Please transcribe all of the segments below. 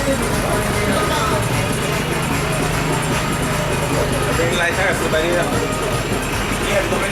Bring lighter, somebody else. Yeah, don't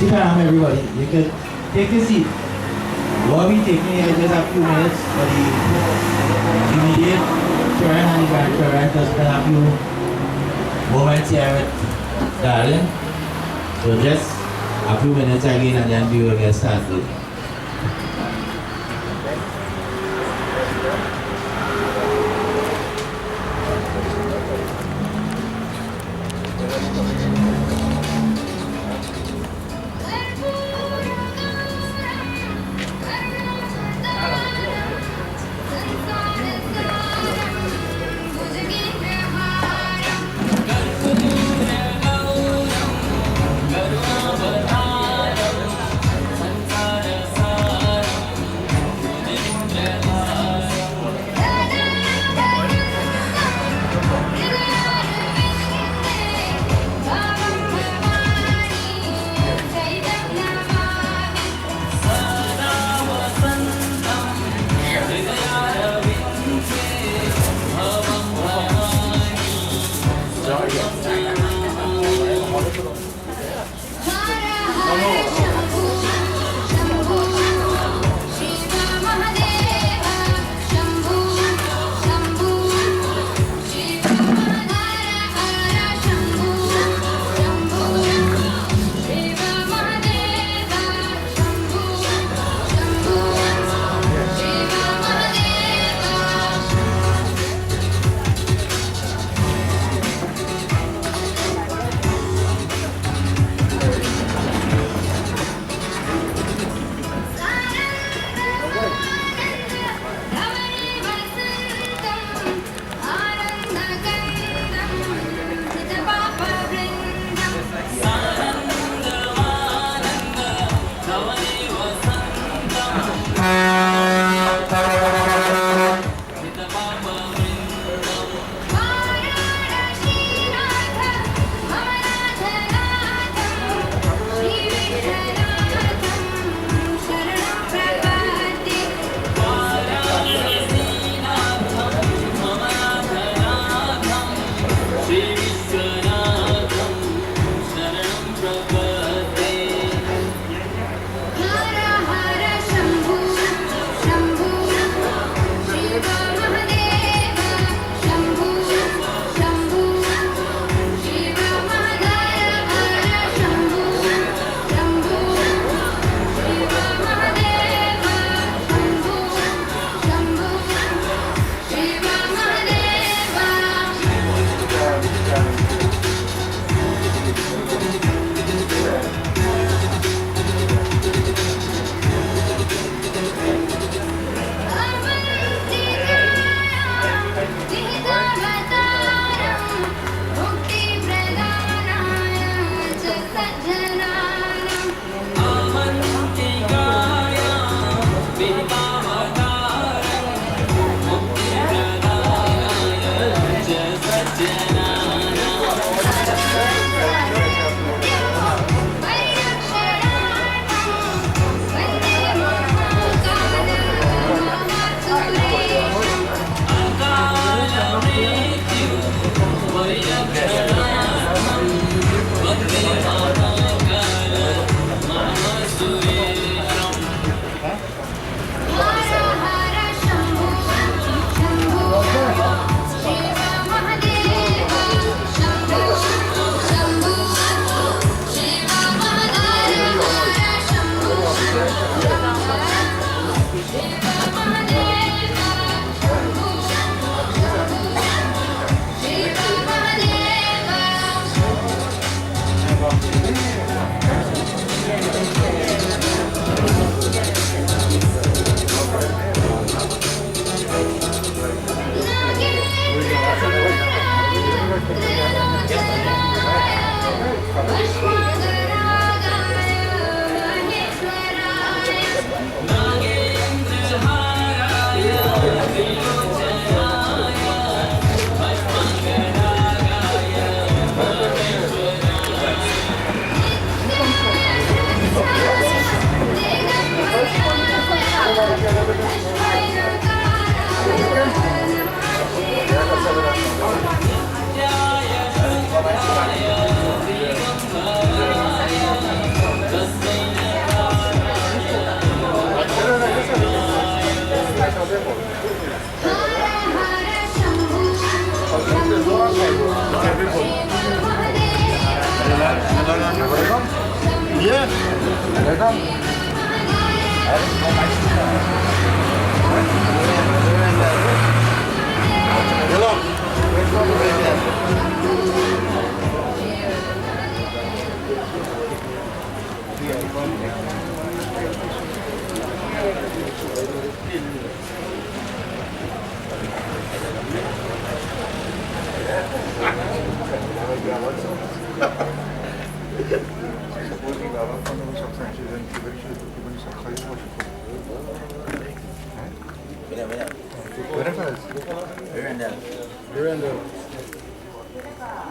Sit down, everybody. You can take a seat. We'll be taking just a few minutes for the immediate parent and grandparent just spend a few moments here with darling. So just a few minutes again and then we will get started. Sansaram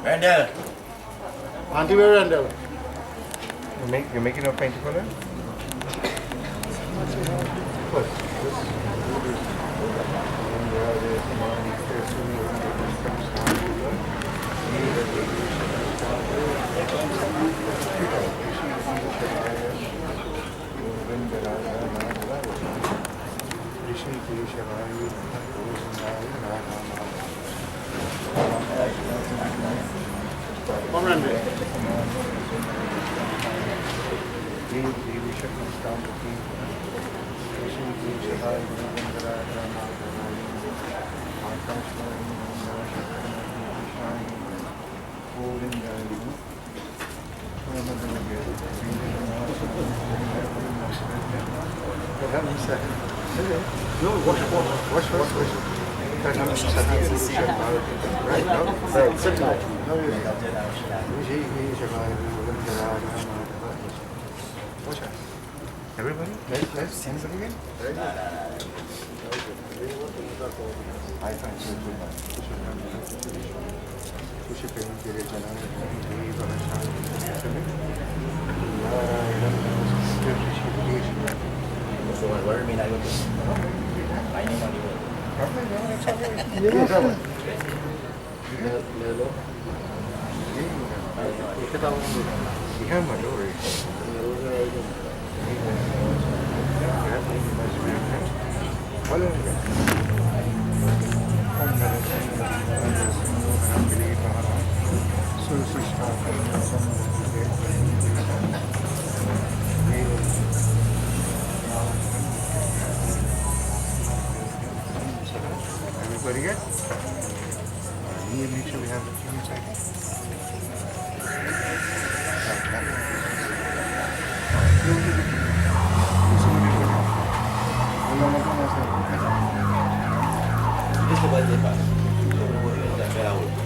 Randall. Auntie, where Randall? You're making a paint color? Come Randall. Everybody? Let's anybody again? I find so So what do you mean I would I need money. Everybody good? Make sure we have the team inside. Este va de paz. La espera hoy.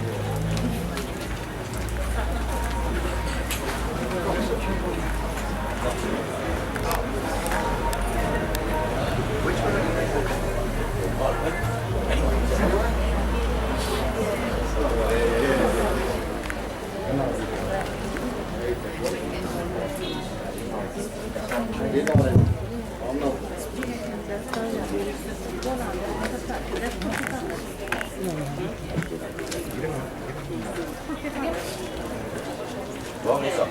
Vamos só.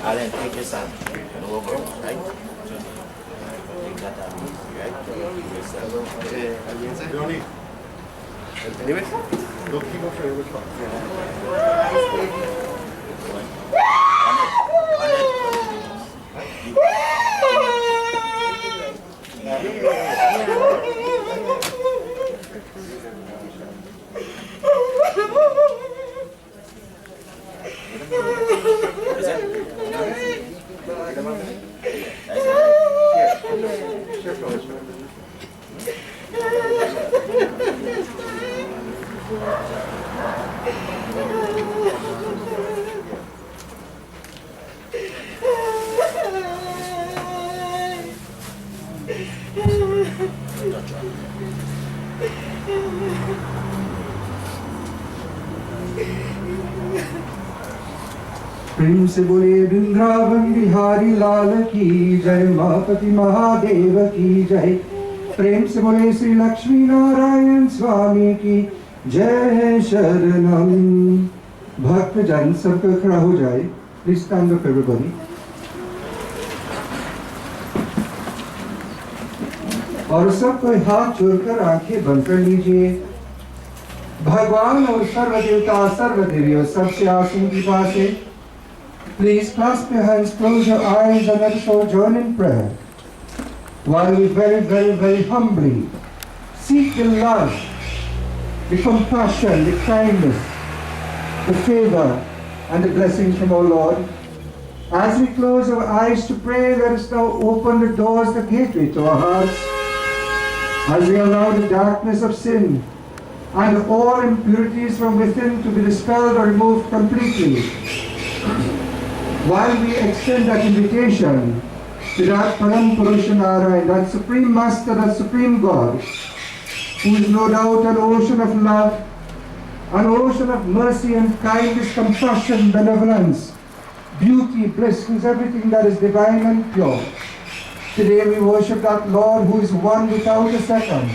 Alan, take your son. And over, right? Take that out, right? Johnny. Anyway, Go keep up for which one? प्रेम से बोले वृंदावन बिहारी लाल की जय, मापति महादेव की जय। प्रेम से बोले श्री लक्ष्मी नारायण स्वामी की जय शरणम। भक्त जन सबका खड़ा हो जाए। Please stand up everybody. और सबको हाथ जोड़कर आंखें बंद कर लीजिए। भगवान और सर्वदेवता सर्वदेवी और सबसे आसन की पास है। Please clasp your hands, close your eyes, and let us all join in prayer. While we very humbly seek the love, the compassion, the kindness, the favor, and the blessings from our Lord. As we close our eyes to pray, let us now open the doors, the gateway to our hearts. As we allow the darkness of sin and all impurities from within to be dispelled or removed completely, while we extend that invitation to that Param Purushanara, that Supreme Master, that Supreme God, who is no doubt an ocean of love, an ocean of mercy and kindness, compassion, benevolence, beauty, bliss, who is everything that is divine and pure. Today we worship that Lord who is one without a second,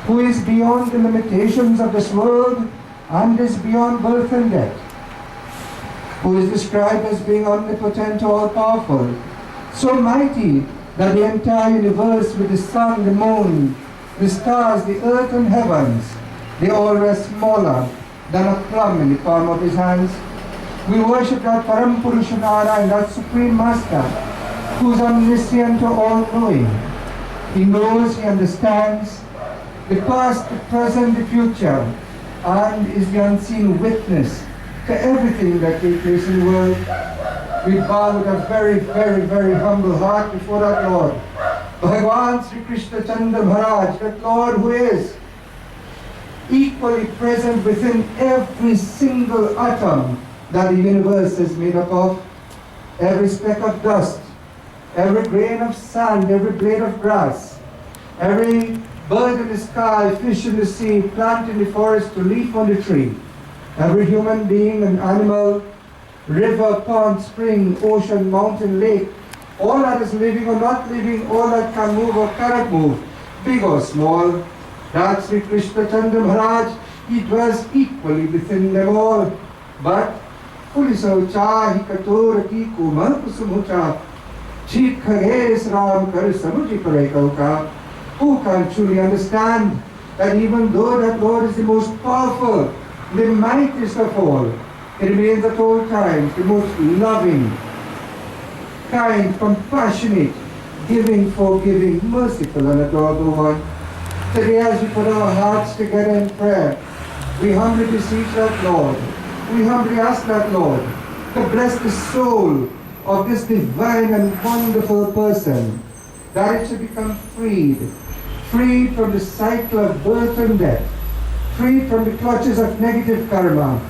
who is beyond the limitations of this world and is beyond birth and death, who is described as being omnipotent, all-powerful, so mighty that the entire universe with the sun, the moon, the stars, the earth and heavens, they all rest smaller than a plum in the palm of his hands. We worship that Param Purushanara and that Supreme Master, who is omniscient or all-knowing. He knows, he understands the past, the present, the future, and is the unseen witness to everything that takes place in the world. We bow with a very humble heart before that Lord. Bhagavan Sri Krishna Chandra Maharaj, that Lord who is equally present within every single atom that the universe is made up of, every speck of dust, every grain of sand, every blade of grass, every bird in the sky, fish in the sea, plant in the forest, a leaf on the tree, every human being and animal, river, pond, spring, ocean, mountain, lake, all that is living or not living, all that can move or cannot move, big or small, that Sri Krishna Chandra Maharaj, he dwells equally within them all. But Pulisocha, Hikatoraki, Kumar Kusumucha, Chik Hages Ram Kar Samuji Parekauka, who can truly understand that even though that Lord is the most powerful, the mightiest of all, he remains at all times the most loving, kind, compassionate, giving, forgiving, merciful, and adorable one. Today, as we put our hearts together in prayer, we humbly beseech that Lord, we humbly ask that Lord to bless the soul of this divine and wonderful person, that it should become freed from the cycle of birth and death, freed from the clutches of negative karma,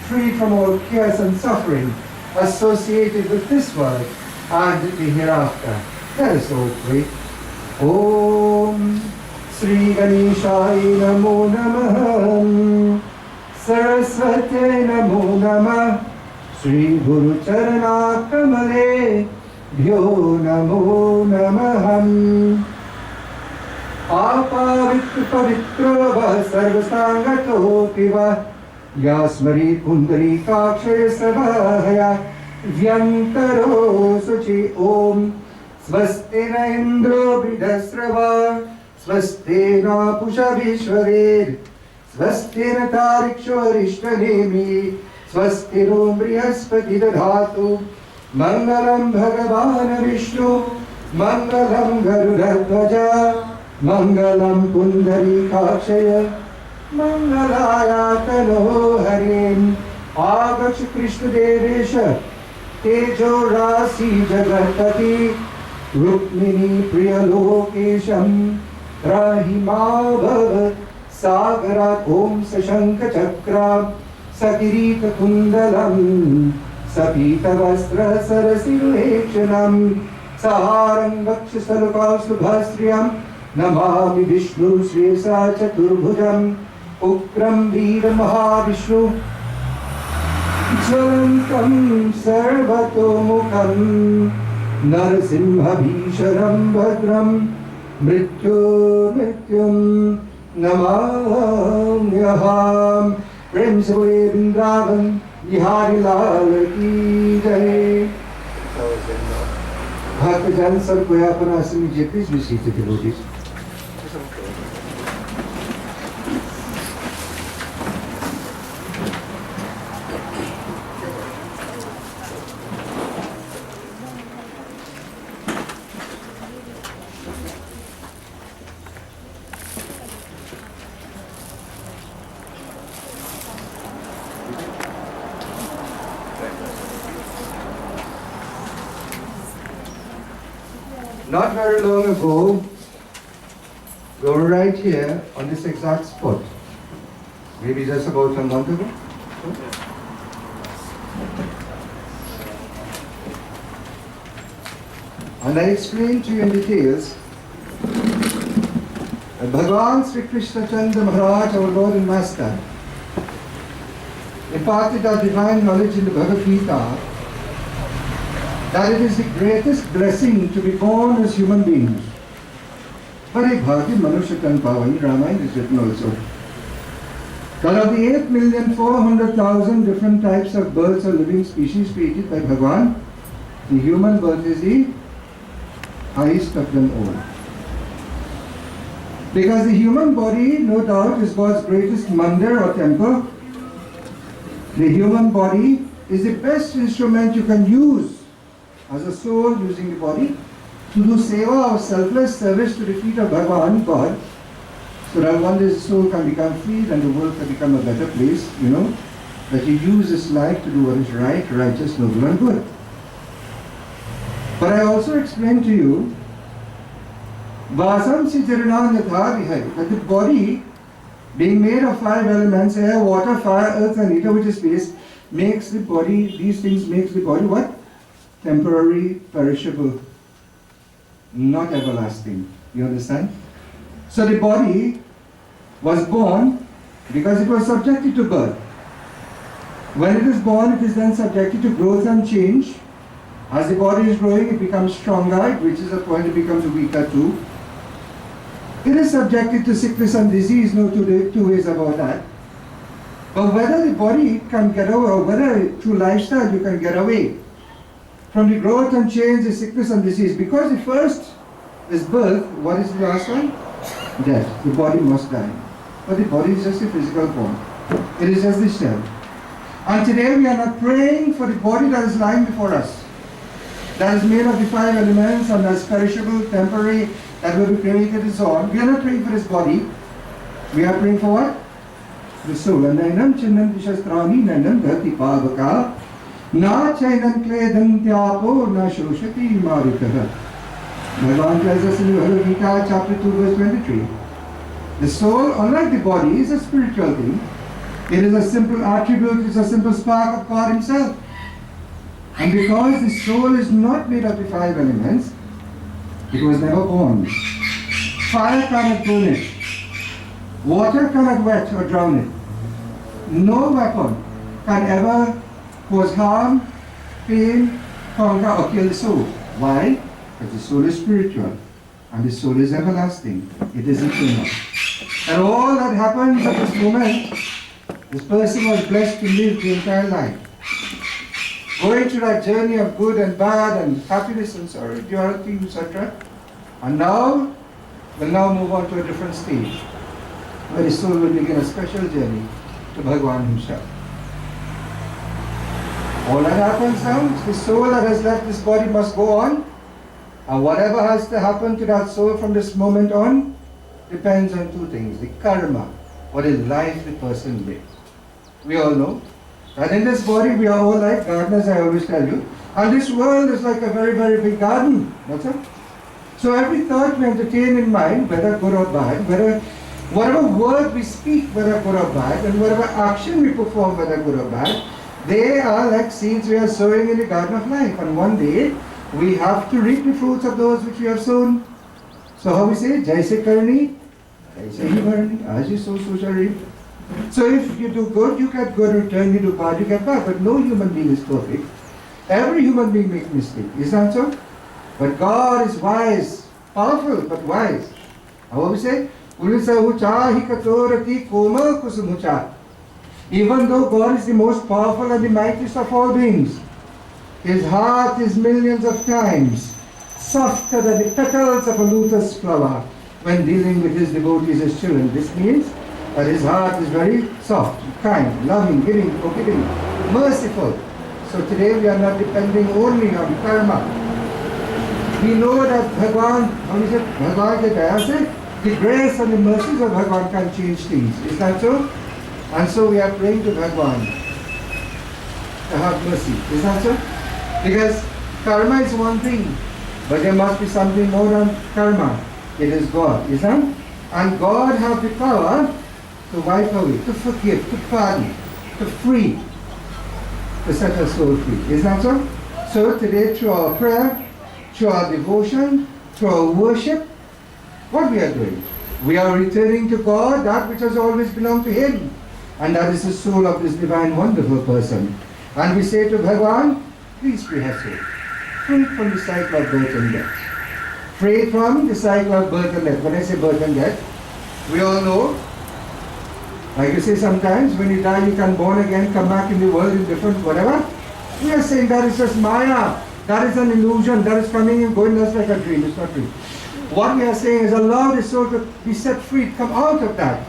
free from all cares and suffering associated with this world and the hereafter. Let us all pray. Om Sri Ganeshaya Namo Namah, Saraswate Namo Namah, Sri Guru Charana Kamale Bhyo Namo Namah. Apavitra Pavitra Va Sarvasangato Piva Yasmari Kundari Kakshaya Savahaya Vyantaro Suchi Om Swastina Indro Bridasrava Swastina Pusha Vishwared Swastina Tarikshwarishtanemi Swastino Brihaspati Dadhatu Mangalam Bhagavan Vishnu Mangalam Garudadvaja Mangalam Kundari Kakshaya Mangalaya Tano Harim Agacha Krishna Devesha Tejo Rasi Jagatpati Rukmini Priyalokesham Rahima Bhavat Sagara Om Sashanka Chakra Sakirita Kundalam Sapita Vastra Sarasiluhechanam Saharang Vakshasalukal Subhasriyam Namami Vishnu Sriyasa Chaturbhujam Ukram Veera Mahavishnu ज्वलन्तं सर्वतोमुखं नरसिंहभीषणं भद्रं मृत्युं नमाम्यहम्। प्रेम से बोले वृंदावन बिहारी लाल की जय। भक्तजन सब को अपन आसन लीजिए, please be seated devotees. Not very long ago, we were right here on this exact spot, maybe just about a month ago. And I explained to you in details that Bhagavan Sri Krishna Chandra Maharaj, our Lord and Master, imparted our divine knowledge in the Bhagavad Gita, that it is the greatest blessing to be born as human beings. Hare Bhati Manusha Tan Pavani, Ramayana is written also. That of the 8,400,000 different types of birds or living species created by Bhagavan, the human birth is the highest of them all. Because the human body, no doubt, is God's greatest mandir or temple. The human body is the best instrument you can use as a soul using the body to do seva or selfless service to the feet of Bhagavan, God, so that one day the soul can become freed and the world can become a better place, that you use this life to do what is right, righteous, noble and good. But I also explained to you Vasam si Tirana Yatha Vihari, that the body, being made of 5 elements, air, water, fire, earth and ether, which is space, makes the body, these things makes the body what? Temporary, perishable, not everlasting. You understand? So the body was born because it was subjected to birth. When it is born, it is then subjected to growth and change. As the body is growing, it becomes stronger, it reaches a point it becomes weaker too. It is subjected to sickness and disease, no two ways about that. But whether the body can get over, or whether through lifestyle you can get away from the growth and change, the sickness and disease. Because the first is birth, what is the last one? Death. The body must die. But the body is just a physical form. It is just the shell. And today we are not praying for the body that is lying before us, that is made of the 5 elements and that is perishable, temporary, that will be cremated and so on. We are not praying for this body. We are praying for what? The soul. Nainam chinnam dishastrani nainam dhati pavaka na chainam kledam tyapo na shoshati marutaha. Bhagavan tells us in the Bhagavad Gita chapter 2 verse 23. The soul, unlike the body, is a spiritual thing. It is a simple attribute, it is a simple spark of God Himself. And because the soul is not made of the 5 elements, it was never born. Fire cannot burn it. Water cannot wet or drown it. No weapon can ever cause harm, pain, conquer or kill the soul. Why? Because the soul is spiritual and the soul is everlasting. It is eternal. And all that happens at this moment, this person was blessed to live the entire life, going through that journey of good and bad and happiness and sorrow, duality, etc. And now, will now move on to a different stage, where the soul will begin a special journey to Bhagavan Himself. All that happens now, the soul that has left this body must go on, and whatever has to happen to that soul from this moment on depends on 2 things: the karma, what is life the person lives. We all know that in this body we are all like gardeners, I always tell you, and this world is like a very, very big garden. That's it. So every thought we entertain in mind, whether good or bad, whatever word we speak, whether good or bad, and whatever action we perform, whether good or bad, they are like seeds we are sowing in the garden of life. And one day, we have to reap the fruits of those which we have sown. So how we say, Jaise karni, Jaise hi bharni, as you sow, so shall reap. So if you do good, you get good return, you do bad, you get bad. But no human being is perfect. Every human being makes mistakes. Is that so? But God is wise, powerful, but wise. How we say? Even though God is the most powerful and the mightiest of all beings, His heart is millions of times softer than the petals of a lotus flower when dealing with His devotees as children. This means that His heart is very soft, kind, loving, giving, forgiving, merciful. So today we are not depending only on karma. We know that Bhagavan, the grace and the mercies of Bhagavan can change things. Is that so? And so we are praying to Bhagavan to have mercy. Is that so? Because karma is one thing, but there must be something more than karma. It is God, is that? And God has the power to wipe away, to forgive, to pardon, to free, to set our soul free. Is that so? So today, through our prayer, through our devotion, through our worship, what we are doing? We are returning to God that which has always belonged to Him. And that is the soul of this divine, wonderful person. And we say to Bhagavan, please free her soul. Free it from the cycle of birth and death. Free it from the cycle of birth and death. When I say birth and death, we all know, like you say sometimes, when you die you can born again, come back in the world in different whatever. We are saying that is just Maya. That is an illusion. That is coming and going just like a dream. It's not real. What we are saying is allow the soul to be set free, come out of that,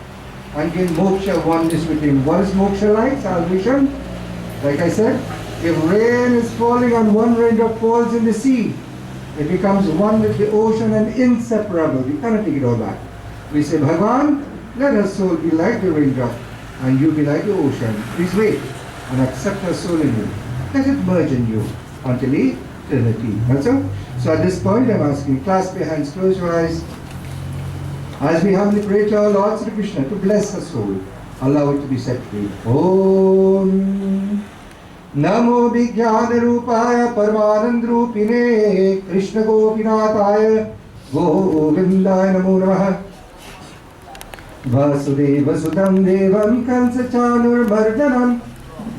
and gain moksha, oneness with Him. What is moksha like? Salvation. Like I said, if rain is falling and one raindrop falls in the sea, it becomes one with the ocean and inseparable. We cannot take it all back. We say, Bhagavan, let our soul be like the raindrop, and you be like the ocean. Please wait and accept our soul in you. Let it merge in you until eternity. That's all. So at this point, I'm asking, clasp your hands, close your eyes. As we humbly pray to our Lord Sri Krishna to bless the soul, allow it to be set free. Om Namo Vijnana Rupaya Paramanand Rupine Krishna Gopinathaya Govindaya Namo Namaha Vasudeva Sudam Devam Kansa Chanur Mardhanam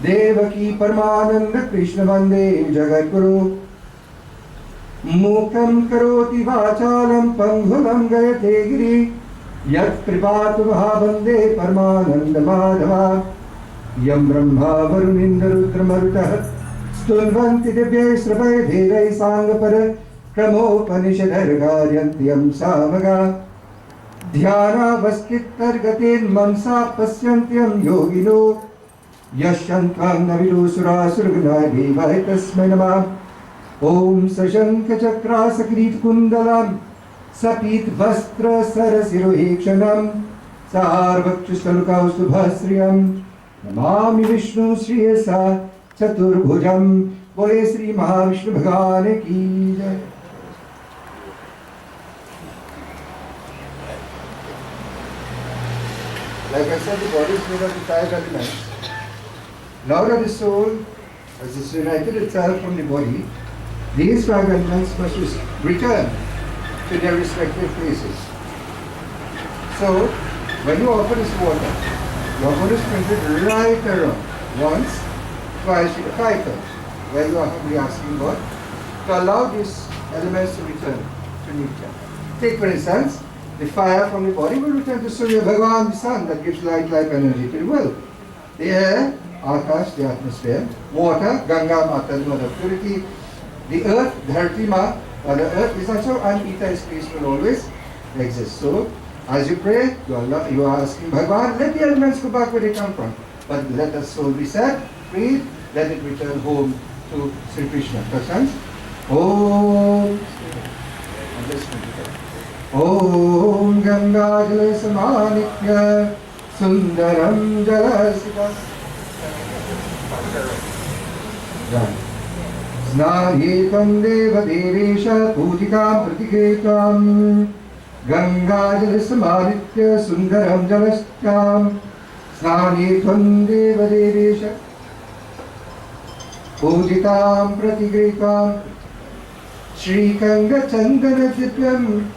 Devaki Paramananda Krishna Vande Jagadguru Mukam karoti vachalam panghulam gayate giri Yat pripatu mahabande Paramananda Madhava Yam Brahma Varuninda Rudra Marutah Stulvanti Devya Sravaya Dherai Sangapara Kramopanishadhar Garyantyam Samaga Dhyana Vaskittar Gatin Mansa Pasyantyam Yogino Yashantvam Navidu Sura Surgana Devai Tasmai Namah Om Sashankha Chakra Sakrit Kundalam Sapit Vastra Sarasirohekshanam Sarvakchustaluka Subhasriyam Namami Vishnu Shriyasa Chaturbhujam Bole Sri Mahavishnu Bhagavane Ki Jai. Like I said, the body is made of the 5 elements. Now that the soul has disunited itself from the body, these 5 elements must return to their respective places. So, when you offer this water, you are going to sprinkle it right around. Once, twice, 5 times. Where you are humbly asking God to allow these elements to return to nature. Take for instance, the fire from the body will return to Surya Bhagavan, the sun that gives light, life, energy to the world. The air, Akash, the atmosphere. Water, Ganga, Mata, the mother of purity. The earth, Dharti Ma, the earth is also, and ether is space will always exist. So, as you pray, you are asking Bhagavan, let the elements go back where they come from. But let the soul be set, freed, let it return home to Sri Krishna. Questions? Om. Om Ganga Jala Samanikya Sundaram Jalasika Snayetam Deva Devesha Pujitam Pratikekam Ganga Jala Samanikya Sundaram Jalaskam Snayetam Deva Devesha Pujitam Pratikekam Shri Kanga Chandana Divyam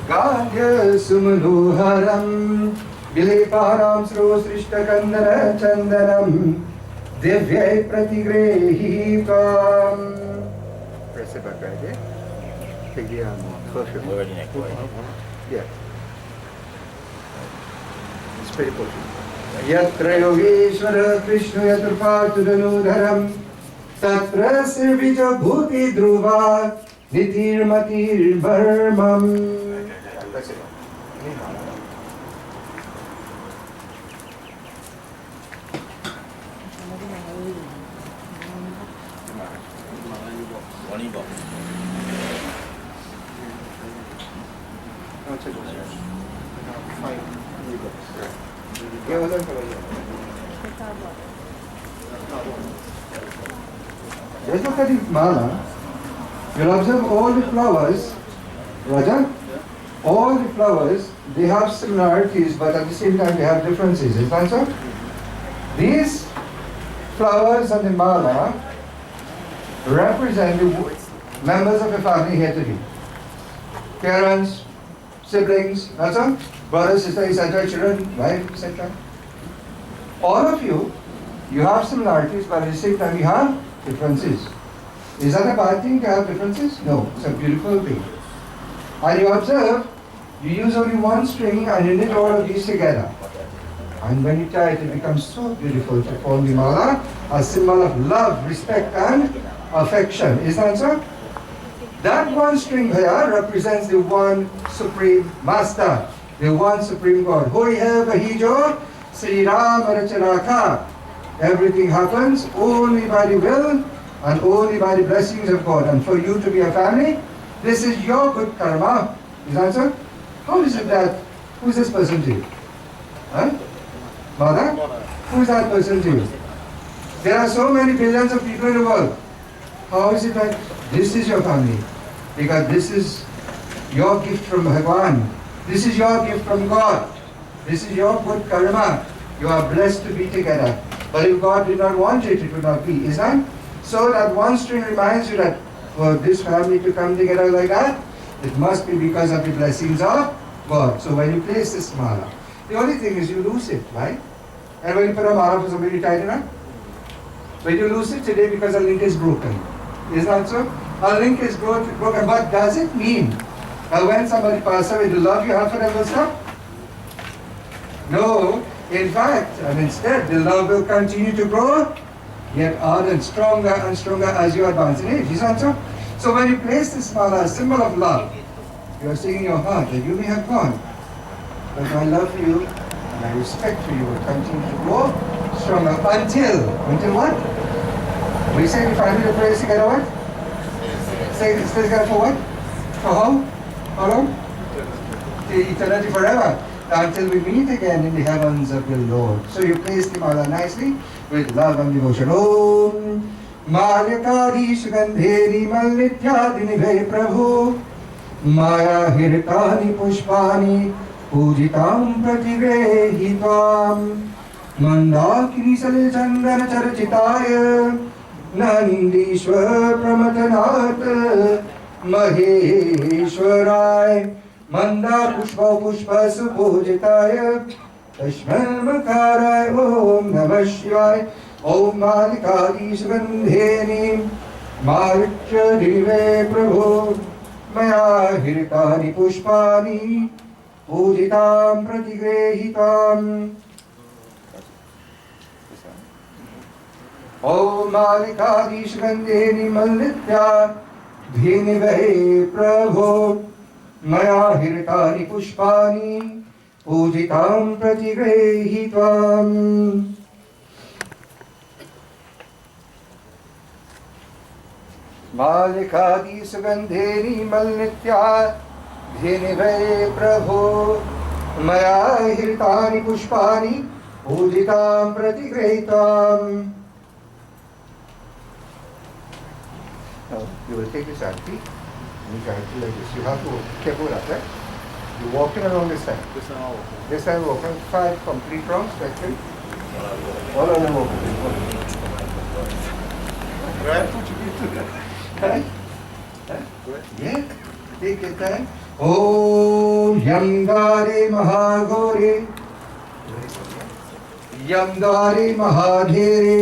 Gandhya Sumanoharam Vilepanam srosrishtakandana chandanam divyai pratigrehitam. Press it back right there. Take the perfume. Over the neck, right? Yeah. Spray perfume. Yatra yogeshwara krishna yatrupatudanudharam tatra sirvija bhuti dhruva nitir matir bharmam. Press it. One box. Just look at the mala. You'll observe all the flowers, Raja, all the flowers, they have similarities, but at the same time they have differences. Is that so? These flowers on the mala represent the members of a family here today. Parents, siblings, that's all. Brothers, sisters, etc., children, wife, etc. All of you, you have similarities, but at the same time you have differences. Is that a bad thing to have differences? No, it's a beautiful thing. And you observe, you use only one string and you knit all of these together. And when you tie it, it becomes so beautiful to form the mala, a symbol of love, respect and affection. Is that so? That one string here represents the one supreme master, the one supreme God. Hoi hai vahi jo Sri Ram Rachana. Everything happens only by the will and only by the blessings of God. And for you to be a family, this is your good karma. Is that so? How is it that, who is this person to you? Huh? Mother? Who is that person to you? There are so many billions of people in the world. How is it that this is your family? Because this is your gift from Bhagwan. This is your gift from God. This is your good karma. You are blessed to be together. But if God did not want it, it would not be. Is that? So that one string reminds you that for this family to come together like that, it must be because of the blessings of God. So when you place this mala, the only thing is you lose it, right? And when you put a mala for somebody, you tie it up. When you lose it today because a link is broken. Is that so? A link is broken. But does it mean that when somebody passes away, the love you have for them will stop? No. In fact, and instead, the love will continue to grow, yet ardent, stronger and stronger as you advance in age. Is that so? So when you place this mala, a symbol of love, you are saying in your heart that you may have gone, but my love for you and my respect for you will continue to grow stronger until what? We say the family will pray together what? Stay together for what? For how? How long? Till eternity forever. Until we meet again in the heavens of the Lord. So you place the mala nicely with love and devotion. Om Malyakadi Sugandheri Malnityadini Ve Prabhu Maya Hirtani Pushpani Pujitam Pratigrehitam Mandakini Sal Chandana Charachitaya Nandishwar Pramatanat Maheshwarai Manda Pushpa Pushpa Supujitaya Tashmalmakarai Om Namah Shivaya Om Malikadi Sugandheni Malikya Dive Prabhu Maya Hirtani Pushpani Pujitam Pratigrehitam Om Malikadi Sugandheni Malnitya Dhinive Prabhu Maya Hirtani Pushpani Pujitam Pratigrehitam Malikadi Sugandheni Malnitya Dhinive Prabhu Maya Hirtani Pushpani Pujitam Pratigrehitam. Now you will take this auntie and you guide it like this. You have to careful that, right? You're walking along this side. This side walking 5 complete rounds, like this. All of them walking. Right? Right? Yeah. Take your time. Om Yangare Mahagore यमदारे महाधीरे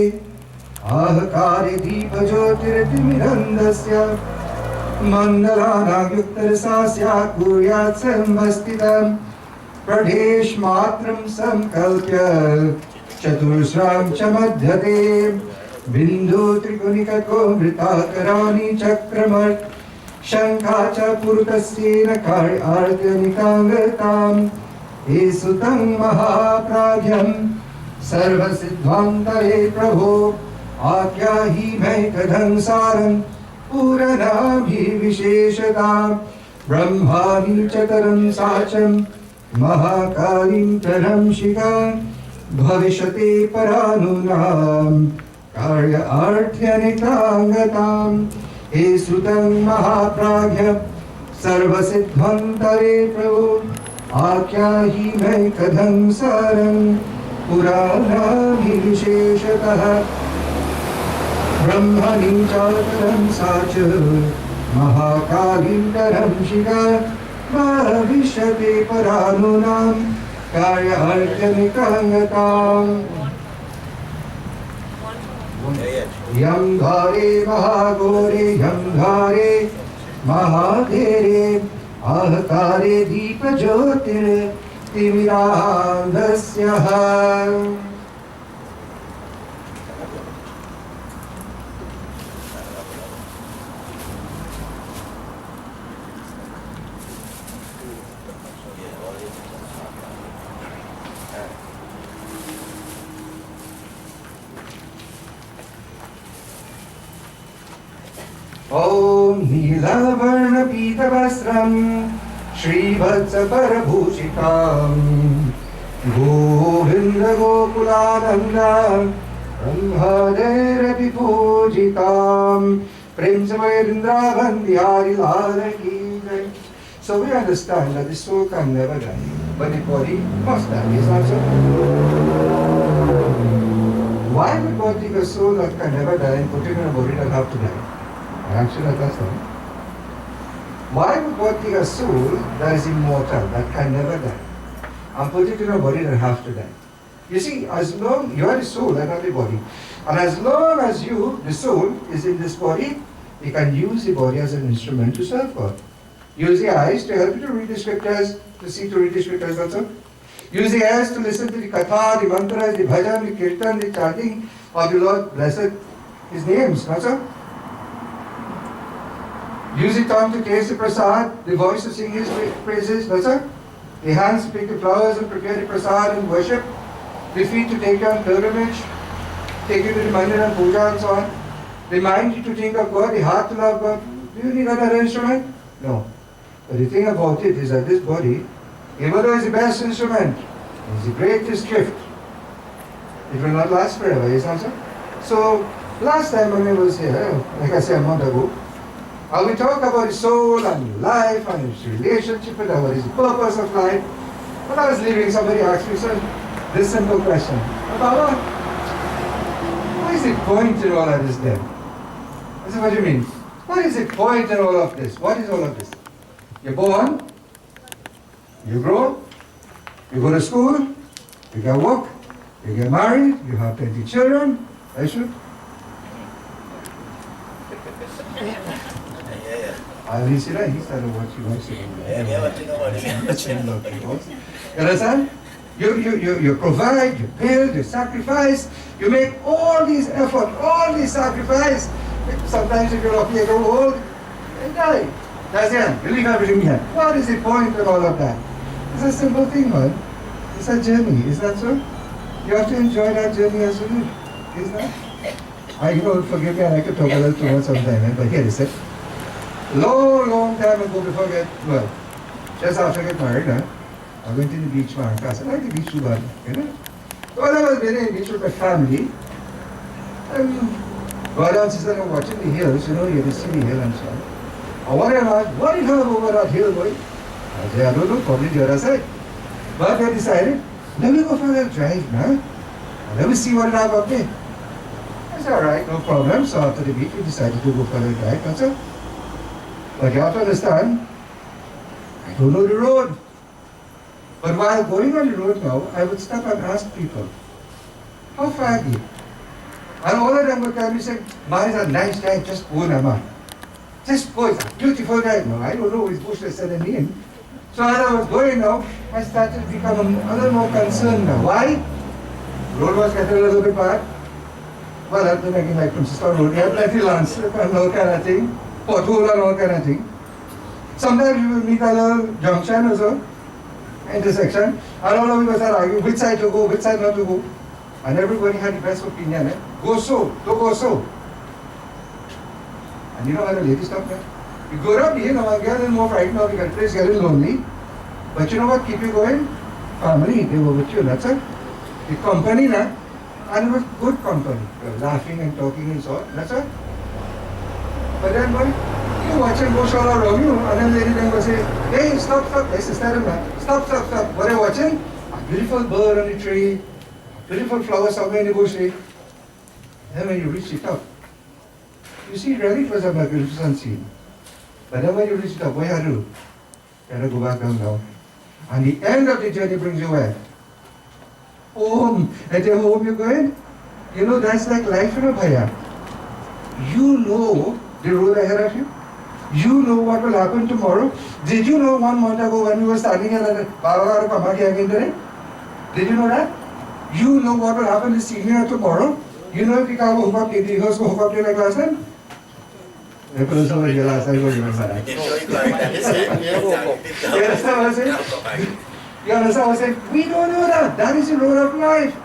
आहकारे दीपज्योतिर्तिमिरन्दस्य मण्डलानायुक्तरसास्या कुर्यात् सर्वस्थितं प्रदेशमात्रं संकल्प्य चतुस्रां च मध्यते बिन्दु त्रिकोणिकको वृत्ताकराणि चक्रमर् शङ्खा च पुरुतस्येन कार्यार्थनिकाङ्गताम् एसुतं महाप्राज्ञं सर्वसिद्धान्तरे प्रभो आज्ञाहि मैकधं सारं पूरणाभिविशेषतां ब्रह्माणि चतरं साचं महाकालीं तरं शिखां भविष्यते परानुनां कार्यार्थ्यनिकाङ्गताम् एसुतं महाप्राज्ञं सर्वसिद्धान्तरे प्रभो आख्याहि मैकधं सारं पुराणाभिविशेषतः ब्रह्मणि चातरं साच महाकालीं तरं शिखा भविष्यते परानुनां कार्यार्थनिकाङ्गताम् यं धारे महाघोरे यं धारे महाधीरे आहकारे दीपज्योतिर्तिमिरान्धस्य ॐ नीलवर्णपीतवस्त्रं श्रीवत्सपरभूषितां गोविन्दगोकुलानन्दां ब्रह्मदैरपि पूजितां प्रेम से वृंदावन लाल की जय. So we understand that the soul can never die, but the body must die. Is that so? Why would God take a soul that can never die and put it in a body that have to die? Actually, that's not. Why would God take a soul that is immortal, that can never die, and put it in a body that has to die? You see, as long you are the soul and not the body, and as long as you, the soul, is in this body, you can use the body as an instrument to serve God. Use the eyes to help you to read the scriptures, to see to read the scriptures also. Use the ears to listen to the katha, the mantras, the bhajan, the kirtan, the chanting of the Lord, blessed His names, also. Use the tongue to taste the prasad, the voice to sing His praises, also. The hands to pick the flowers and prepare the prasad and worship. The feet to take you on pilgrimage, take you to the mandir and puja and so on. The mind to think of God, the heart to love God. Do you need another instrument? No. But the thing about it is that this body, even though it's the best instrument, it's the greatest gift, it will not last forever, is not so? So, last time when I was here, like I said a month ago, I will talk about the soul and life and its relationship with what is the purpose of life. When I was leaving, somebody asked me, sir, this simple question. Baba, what is the point in all of this then? I said, what do you mean? What is the point in all of this? What is all of this? You're born, you grow, you go to school, you get work, you get married, you have 20 children. I should. I see that he started watching. You understand? You provide, you build, you sacrifice, you make all these effort, all these sacrifice. Sometimes if you're lucky, you grow old and die. That's it. You leave everything behind. What is the point in all of that? It's a simple thing, man. It's a journey, is that so? You have to enjoy that journey as you live, is that? Forgive me, I could talk a little too much sometime, but here is it. Long time ago before I just after I get married, I went to the beach, man. I said, I like the beach too bad, you know? So I was been in the beach with my family, and go down and sit and watching the hills, you can see the hill and so on. I wanted to ask, what do you have over that hill, boy? I said, I don't know, probably the other side. But I decided, let me go for a little drive, man. Let me see what I have up there. I said, all right, no problem. So after the beach, we decided to go for a little drive, that's it. But you have to understand, I don't know the road. But while going on the road now, I would stop and ask people, How far deep? And all of them would tell me, say, "Ma is a nice guy, just go now, ma. Just go, it's a beautiful guy." No, I don't know which bush they said the name. So as I was going now, I started to become a little more concerned now. Why? Road was getting a little bit bad. Well, I'm making like Princess Road. You have plenty landslip and all kind of thing. Pothole and all kind of thing. Sometimes you will meet a little junction also, intersection. And all of us are arguing which side to go, which side not to go. And everybody had the best opinion. Go so, don't go so. And you know how the lady stopped there? You go up here, now I'm getting more frightened now because the place is getting lonely. But you know what keep you going? Family, they were with you, that's it. The company now, and it was good company. They were laughing and talking and so on, that's it. But then boy, you watch and go all around you, and then lady then go say, "Hey, stop, hey sister, stop. What are you watching? A beautiful bird on the tree, beautiful flower somewhere in the bush. Then when you reach the top, you see really it was a magnificent scene. But then when you reach the top, what you do? You have to go back down. And the end of the journey brings you where? Home. At your home you're going? You know, that's like life in a bhaiya. You know the road ahead of you. You know what will happen tomorrow. Did you know 1 month ago when we were standing here at Baba Kama Kiya? Did you know that? You know what will happen this evening or tomorrow. You know if you can't hook up the rehearse, hook up the last time? I remember that. You understand what I'm saying? You understand what I'm saying? We don't know that. That is the road of life.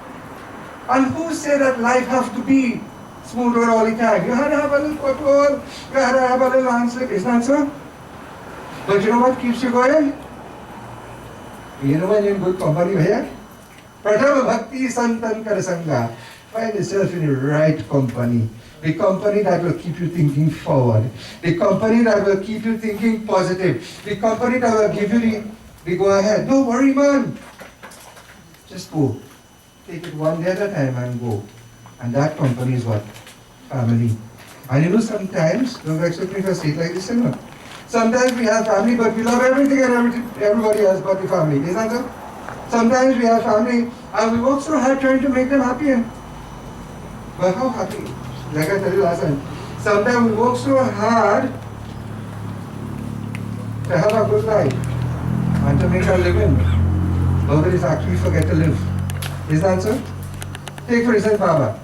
And who said that life has to be smooth road all the time? You had to have a little pothole, you had to have a little landslip, isn't that so? But you know what keeps you going? You know when you're in good company here? Pratama Bhakti Santan Karasanga. Find yourself in the right company. The company that will keep you thinking forward. The company that will keep you thinking positive. The company that will give you the go ahead. Don't worry, man. Just go. Take it one day at a time and go. And that company is what? Family. And you know sometimes, don't expect me to say it like this, you know. Sometimes we have family, but we love everything and everybody else but the family. Isn't that so? Sometimes we have family and we work so hard trying to make them happy. But how happy? Like I told you last time, sometimes we work so hard to have a good life and to make a living, but we actually forget to live. Is that so? Take for instance Baba.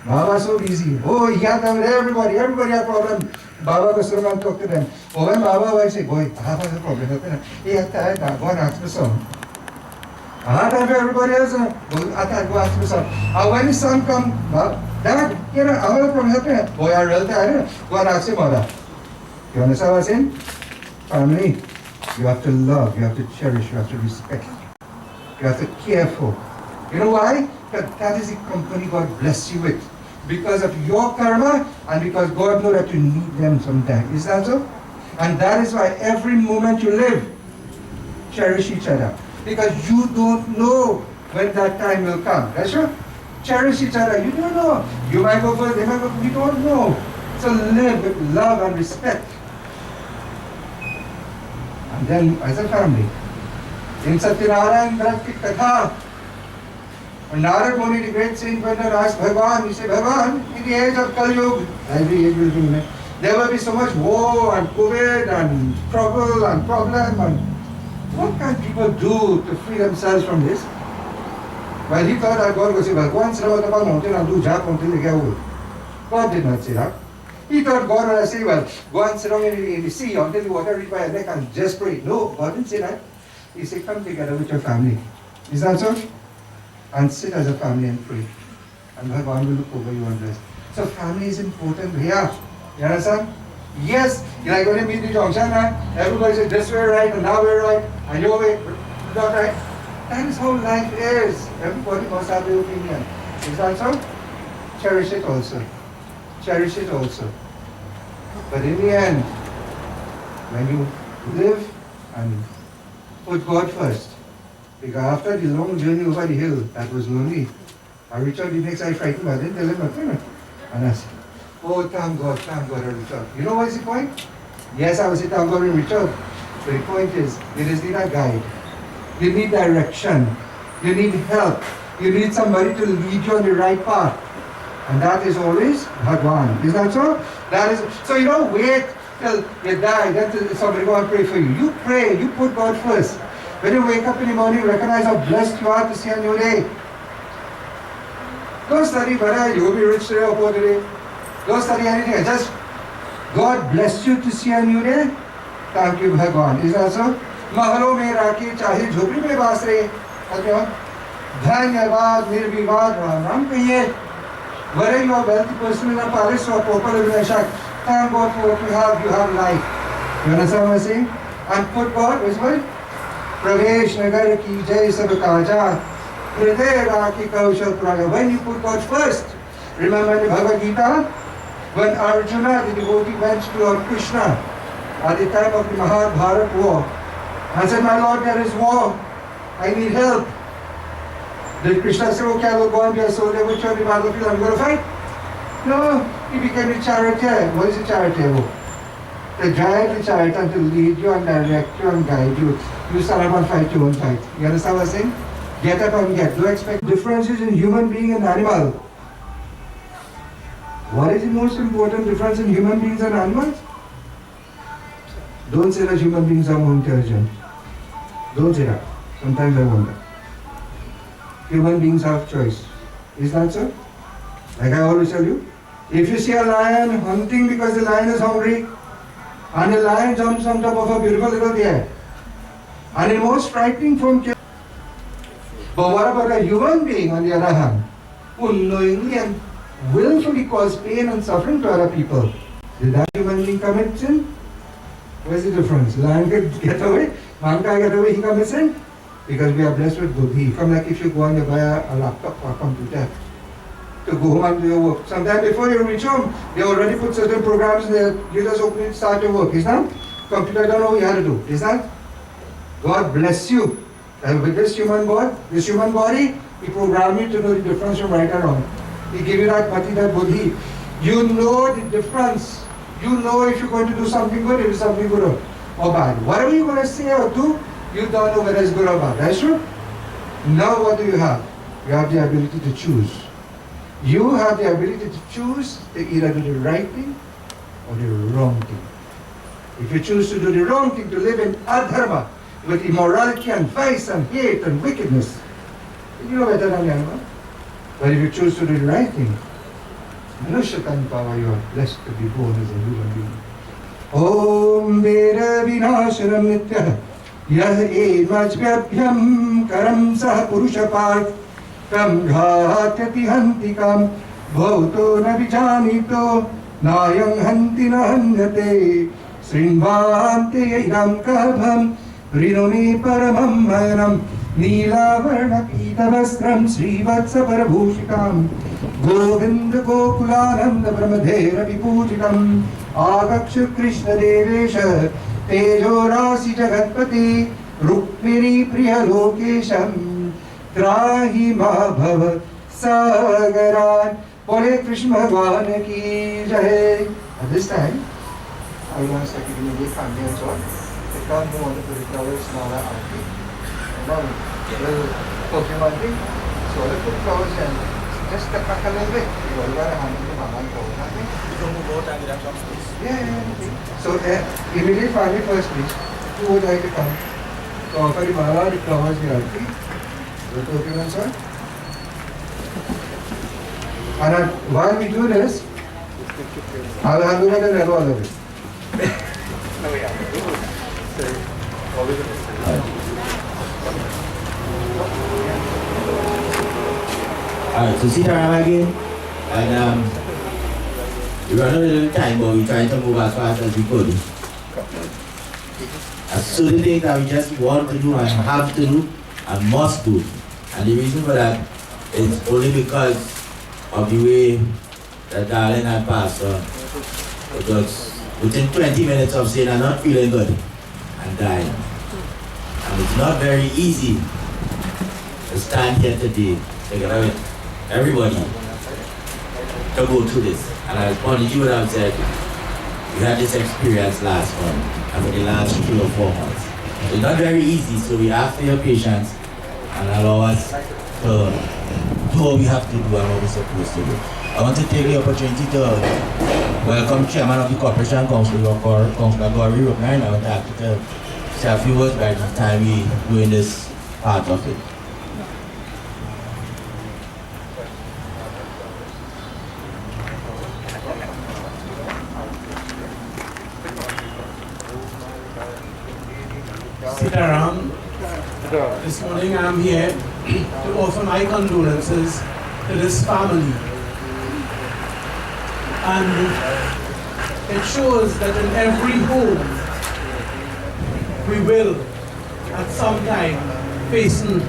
Baba so busy. Oh, he had them with everybody had problem. Baba goes to them and talk to them. Oh, when Baba wife say, "Boy, I have a problem." He had tired now, go and ask me son. I had time for everybody else. I can't go ask me son. And when his son come, Dad, you know, I have a problem helping. Boy, I really tired. Go and ask your mother. You understand what I'm saying? Family, you have to love, you have to cherish, you have to respect. You have to care for. You know why? Because that is the company God bless you with. Because of your karma and because God knows that you need them sometimes. Is that so? And that is why every moment you live, cherish each other. Because you don't know when that time will come. That's true? Cherish each other. You don't know. You might go first, they might go, you don't know. So live with love and respect. And then as a family, in Satyanarayan Bhakti Katha, when Narad Muni, the great saint, went and asked Bhagavan, he said, "Bhagavan, in the age of Kali Yuga, every age will be, there will be so much war and COVID and trouble and problem, and what can people do to free themselves from this?" Well, he thought that God would say, "Well, go and sit out on a mountain and do jap until they get old." God did not say that. He thought God would say, "Well, go and sit down in the sea until the water reaches by your neck and just pray." No, God didn't say that. He said, "Come together with your family." Is that so? And sit as a family and pray. And Bhagavan will look over you and bless. So family is important. Yeah. You understand? Yes. Like when you meet the junction, everybody says this way right and now we're right and your way not right. That is how life is. Everybody must have their opinion. Is that so? Cherish it also. Cherish it also. But in the end, when you live and put God first, because after the long journey over the hill, that was lonely. I reached out the next I frightened, I didn't tell him nothing. And I said, "Oh, thank God, I reached out." You know what is the point? Yes, I was saying thank God and reach out. But the point is, you just need a guide. You need direction. You need help. You need somebody to lead you on the right path. And that is always Bhagwan. Is that so? That is so you don't wait till you die, then somebody go and pray for you. You pray, you put God first. When you wake up in the morning, recognize how blessed you are to see a new day. Don't study whether you will be rich today or poor today. Don't study anything. Just God bless you to see a new day. Thank you, Bhagwan. Is that so? महलों में राखी चाहे झोपड़ी में बास रहे, धन्यवाद निर्विवाद राम राम कहिए. Whether you are wealthy person in a palace or pauper in a shack, thank God for what you have life. You understand what I'm saying? And put God, which way? Pravesh nagar ki jai sab kaja, hriday rakhi kaushal praga. When you put God first, remember in the Bhagavad Gita, when Arjuna, the devotee, went to Lord Krishna at the time of the Mahabharata war, and said, my Lord, there is war, I need help. Did Krishna say, okay, I will go and be a soldier with you on the battlefield, I'm going to fight? No, he became a charioteer. What is a charioteer? To drive the chariot and to lead you and direct you and guide you. You stand up and fight, you won't fight. You understand what I'm saying? Get up and get. Don't expect differences in human being and animal. What is the most important difference in human beings and animals? Don't say that human beings are more intelligent. Don't say that. Sometimes I wonder. Human beings have choice. Is that so? Like I always tell you, if you see a lion hunting because the lion is hungry, and the lion jumps on top of a beautiful little deer, and the most frightening form kills. But what about a human being on the other hand, who knowingly and willfully cause pain and suffering to other people? Did that human being commit sin? Where's the difference? Lion could get away, man can't get away, he commits sin? Because we are blessed with buddhi. Come like if you go and you buy a laptop or a computer to go home and do your work. Sometimes before you reach home, they already put certain programs there. You just open it, start your work. Is that? Computer don't know what you have to do. Is that? God bless you. And with this human body, He programmed you to know the difference from right and wrong. He give you that mati, that buddhi. You know the difference. You know if you're going to do something good, if it's something good or bad. Whatever you're going to say or do, you don't know whether it's good or bad. That's true? Now what do you have? You have the ability to choose. You have the ability to choose to either do the right thing or the wrong thing. If you choose to do the wrong thing, to live in adharma, with immorality and vice and hate and wickedness, you know better than the animal. But if you choose to do the right thing, Manushya power, you are blessed to be born as a human being. Om Vera Vinasharam Nitya Yah Emajvyabhyam Karam Sah Purushapart Kam Ghatati Hantikam Bhauto Na Vijanito Nayang Hanti Na Hanyate Srinvante Idam Kabham Rinone Paramam Mayanam Neelavarna Pitavastram Srivatsa Parabhushikam Govinda Gokulananda Brahmadhera Vipujikam Agaksha Krishna Devesha Tejo Rasi Jagatpati Rukmini Priya Lokesham Trahi Ma Bhava Sagaran Bole Krishna Bhagwan Ki Jai. At this time, I want to give you a family and so on. They can't move on to the flowers Nala Auntie. Now, Pokemon thing. So I put flowers and just step back a little bit. You will wear a hand in the Mama and Don't move out and get some space. Yeah. So, immediate family first, please. Who would like to come? To offer the Mala, the flowers, the Auntie. The Pokemon, sir. And while we do this, I will hand over the yellow of it. Alright, so sit around again, and we run a little time, but we're trying to move as fast as we could. There's certain things that we just want to do and have to do and must do. And the reason for that is only because of the way that Darlene had passed on. Because within 20 minutes of saying I'm not feeling good and dying. And it's not very easy to stand here today together with everybody to go through this. And I responded to you what I've said. We had this experience last month and for the last 3 or 4 months. It's not very easy, so we ask for your patience and allow us to do what we have to do and what we're supposed to do. I want to take the opportunity to welcome Chairman of the Corporation, Councillor Gori Rupner. I want to ask you to say a few words by the time we doing this part of it. Sitaram, this morning I'm here to offer my condolences to this family. And it shows that in every home we will at some time facing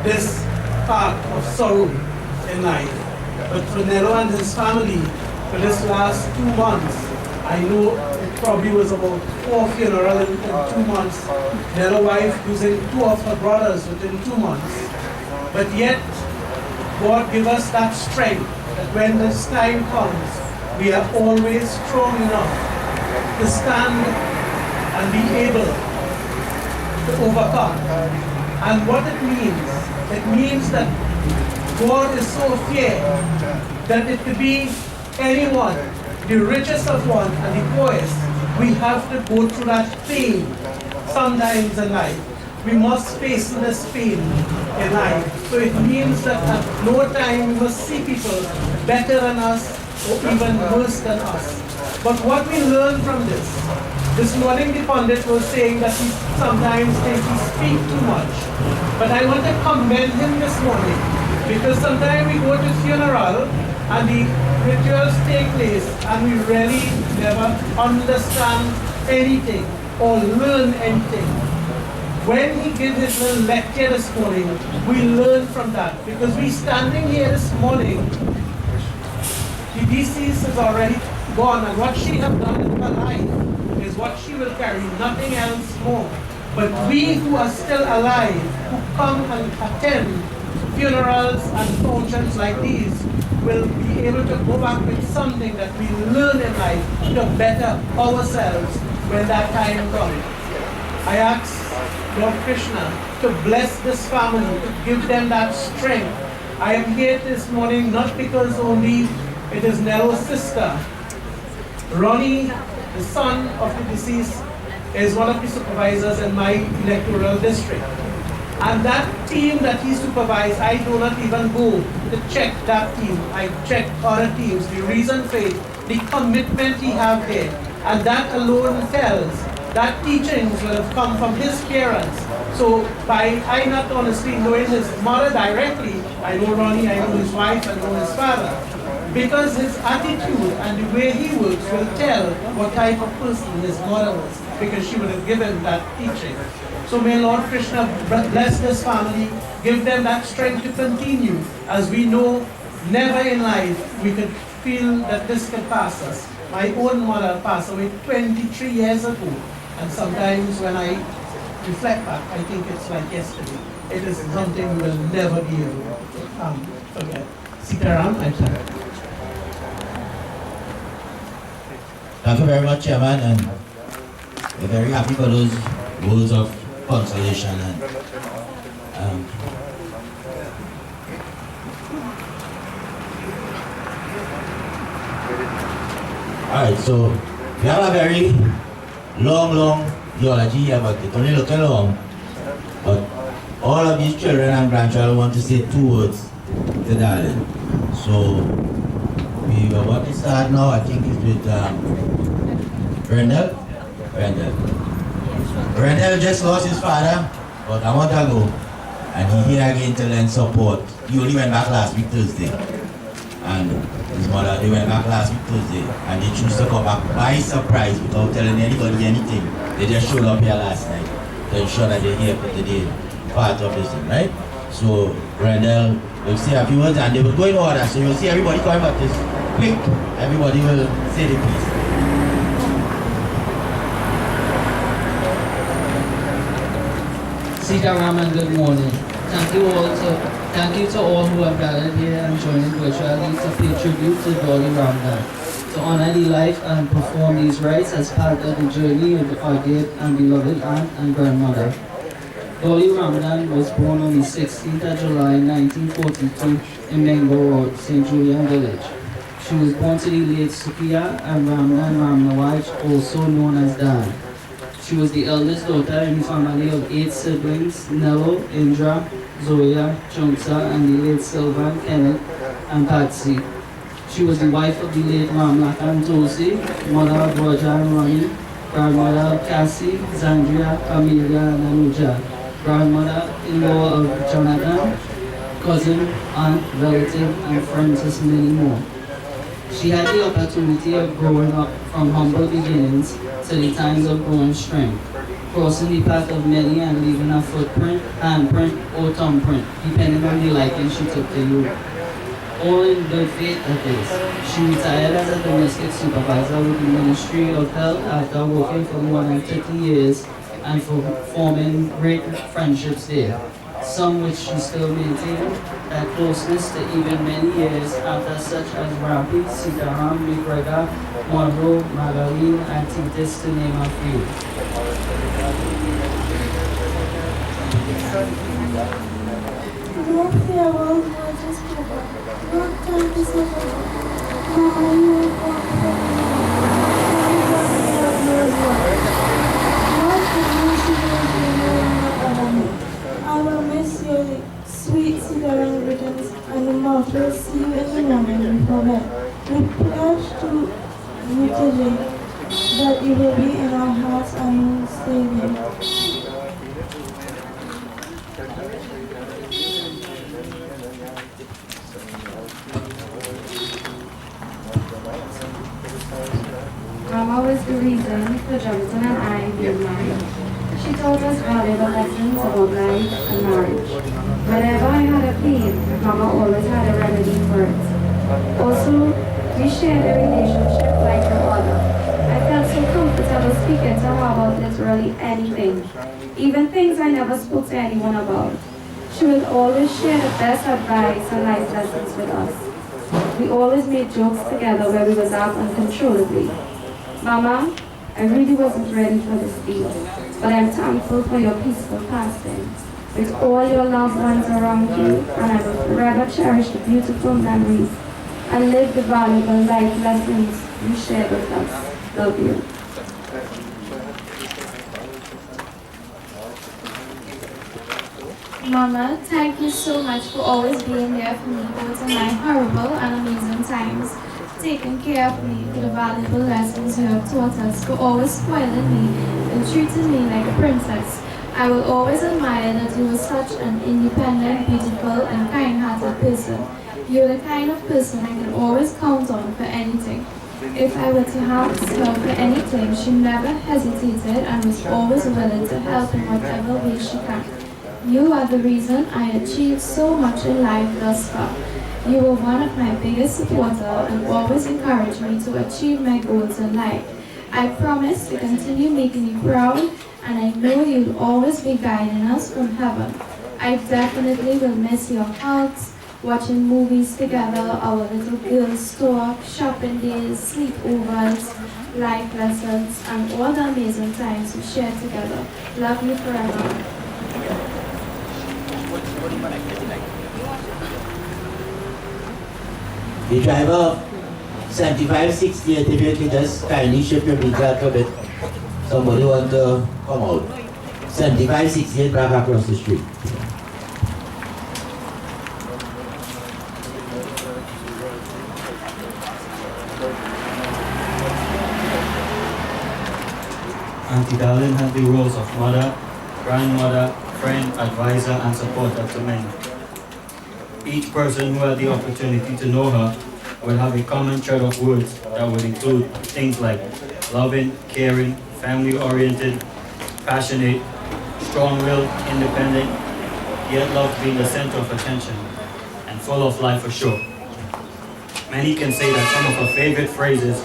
this part of sorrow in life. But for Nello and his family, for this last 2 months, I know it probably was about 4 funerals in 2 months. Nello's wife losing 2 of her brothers within 2 months. But yet, God give us that strength that when this time comes, we are always strong enough to stand and be able to overcome. And what it means that God is so fair that it could be anyone, the richest of one and the poorest. We have to go through that pain sometimes in life. We must face this pain in life. So it means that at no time we must see people better than us or even worse than us. But what we learn from this morning the pundit was saying that he sometimes thinks he speaks too much. But I want to commend him this morning because sometimes we go to funeral and the rituals take place and we really never understand anything or learn anything. When he gave his little lecture this morning, we learn from that because we standing here this morning, the deceased is already gone and what she have done in her life is what she will carry, nothing else more. But we who are still alive, who come and attend funerals and functions like these, will be able to go back with something that we learn in life to better ourselves when that time comes. I ask Lord Krishna to bless this family, to give them that strength. I am here this morning not because only it is Nello's sister. Ronnie, the son of the deceased, is one of the supervisors in my electoral district. And that team that he supervised, I do not even go to check that team. I check other teams. The reason for it, the commitment he have there. And that alone tells that teachings will have come from his parents. So by I not honestly knowing his mother directly, I know Ronnie, I know his wife, I know his father. Because his attitude and the way he works will tell what type of person his mother was, because she would have given that teaching. So may Lord Krishna bless this family, give them that strength to continue. As we know, never in life we could feel that this can pass us. My own mother passed away 23 years ago. And sometimes when I reflect back, I think it's like yesterday. It is something we will never be able to forget. Sitaram, I'm sorry. Thank you very much, Chairman, and we're very happy for those words of consolation. And all right, so we have a very long eulogy here, but it only look long. But all of these children and grandchildren want to say 2 words to Darling. So we are about to start now. I think it's with Rendell. Rendell just lost his father about a month ago, and he here again to lend support. He only went back last week Thursday, and his mother, they went back last week Thursday, and they choose to come back by surprise without telling anybody anything. They just showed up here last night to ensure that they're here for today, part of this thing, right? So Rendell will say a few words and they will go in order, so you'll see everybody coming back this quick. Everybody will say the piece. Sitaram and good morning. Thank you to all who have gathered here and joining virtually to pay tribute to Dolly Ramdhan, to honor the life and perform these rites as part of the journey of our dear and beloved aunt and grandmother. Dolly Ramdhan was born on the 16th of July 1942 in Bengal Road, St. Julien village. She was born to the late Sukiya and Ramdhan Ramnawaj, also known as Dan. She was the eldest daughter in a family of 8 siblings: Nello, Indra, Zoya, Chungsa, and the late Sylvan, Kenneth, and Patsy. She was the wife of the late Ramlakhan Tulsi, mother of Roger and Ronnie, grandmother of Cassie, Zandria, Amelia, and Anuja, grandmother-in-law of Jonathan, cousin, aunt, relative, and friends, as many more. She had the opportunity of growing up from humble beginnings to the times of growing strength, crossing the path of many and leaving a footprint, handprint, or thumbprint, depending on the liking she took to you. All in good faith at this. She retired as a domestic supervisor with the Ministry of Health after working for more than 30 years and for forming great friendships there, some which she still maintained that closeness to even many years after, such as Rampy, Sitaram, McGregor, Monroe, Magaline, and Titus, to name a few. No farewell words is given, no time to say Mama, you will walk from me. What can you see I will miss your sweet cigarette ribbons and the mouth will see you in the morning before bed. We pledge to you today that you will be in our hearts and you will stay there. Mama was the reason for Jonathan and I being married. She taught us valuable lessons about life and marriage. Whenever I had a pain, Mama always had a remedy for it. Also, we shared a relationship like no other. I felt so comfortable speaking to her about literally anything, even things I never spoke to anyone about. She would always share the best advice and life lessons with us. We always made jokes together where we would laugh uncontrollably. Mama, I really wasn't ready for this deal, but I'm thankful for your peaceful passing. With all your loved ones around you, and I will forever cherish the beautiful memories and live the valuable life lessons you shared with us. Love you. Mama, thank you so much for always being there for me both in my horrible and amazing times, taking care of me, for the valuable lessons you have taught us, for always spoiling me and treating me like a princess. I will always admire that you are such an independent, beautiful, and kind-hearted person. You're the kind of person I can always count on for anything. If I were to ask her for anything, she never hesitated and was always willing to help in whatever way she can. You are the reason I achieved so much in life thus far. You were one of my biggest supporters and always encouraged me to achieve my goals in life. I promise to continue making you proud, and I know you'll always be guiding us from heaven. I definitely will miss your hugs, watching movies together, our little girls' talk, shopping days, sleepovers, life lessons, and all the amazing times we shared together. Love you forever. The driver of 7568, if you can just kindly shift your vehicle a bit. Somebody want to come out. 7568 back across the street. Auntie Darlene had the roles of mother, grandmother, friend, advisor, and supporter to many. Each person who had the opportunity to know her would have a common thread of words that would include things like loving, caring, family-oriented, passionate, strong-willed, independent, yet love being the center of attention, and full of life for sure. Many can say that some of her favorite phrases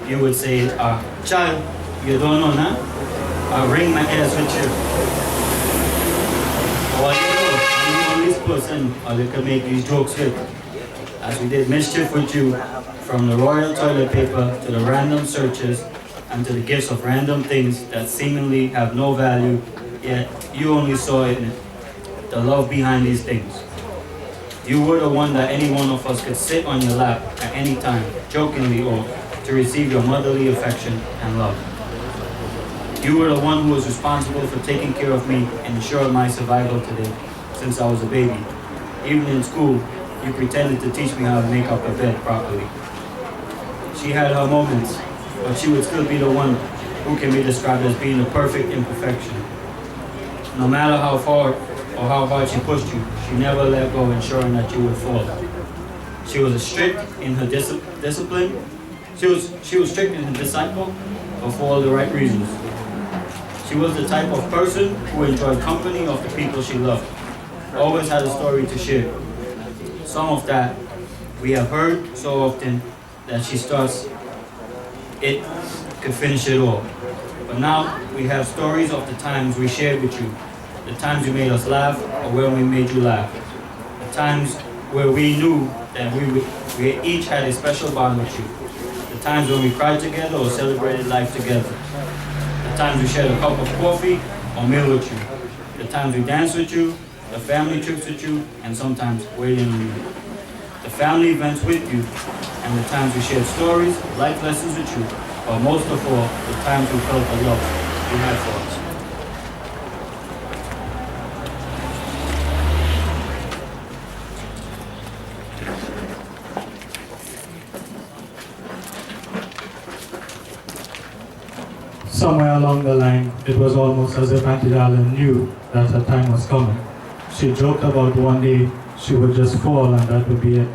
you would say are, "Child, you don't know, nah? I'll ring my ears with you." Or you know, I'm the only person I could make these jokes with, as we did mischief with you, from the royal toilet paper to the random searches and to the gifts of random things that seemingly have no value yet you only saw it, the love behind these things. You were the one that any one of us could sit on your lap at any time, jokingly or to receive your motherly affection and love. You were the one who was responsible for taking care of me and ensuring my survival today since I was a baby. Even in school, you pretended to teach me how to make up a bed properly. She had her moments, but she would still be the one who can be described as being a perfect imperfection. No matter how far or how hard she pushed you, she never let go, ensuring that you would fall. She was strict in her discipline. She was strict in her disciple, but for all the right reasons. She was the type of person who enjoyed company of the people she loved. Always had a story to share. Some of that we have heard so often that she starts it could finish it all. But now we have stories of the times we shared with you, the times you made us laugh or when we made you laugh, the times where we knew that we each had a special bond with you, the times when we cried together or celebrated life together, the times we shared a cup of coffee or meal with you, the times we danced with you, the family trips with you, and sometimes waiting on you, the family events with you, and the times we shared stories, life lessons with you, but most of all, the times we felt the love you had for us. Somewhere along the line, it was almost as if Auntie Darlene knew that her time was coming. She joked about one day she would just fall and that would be it.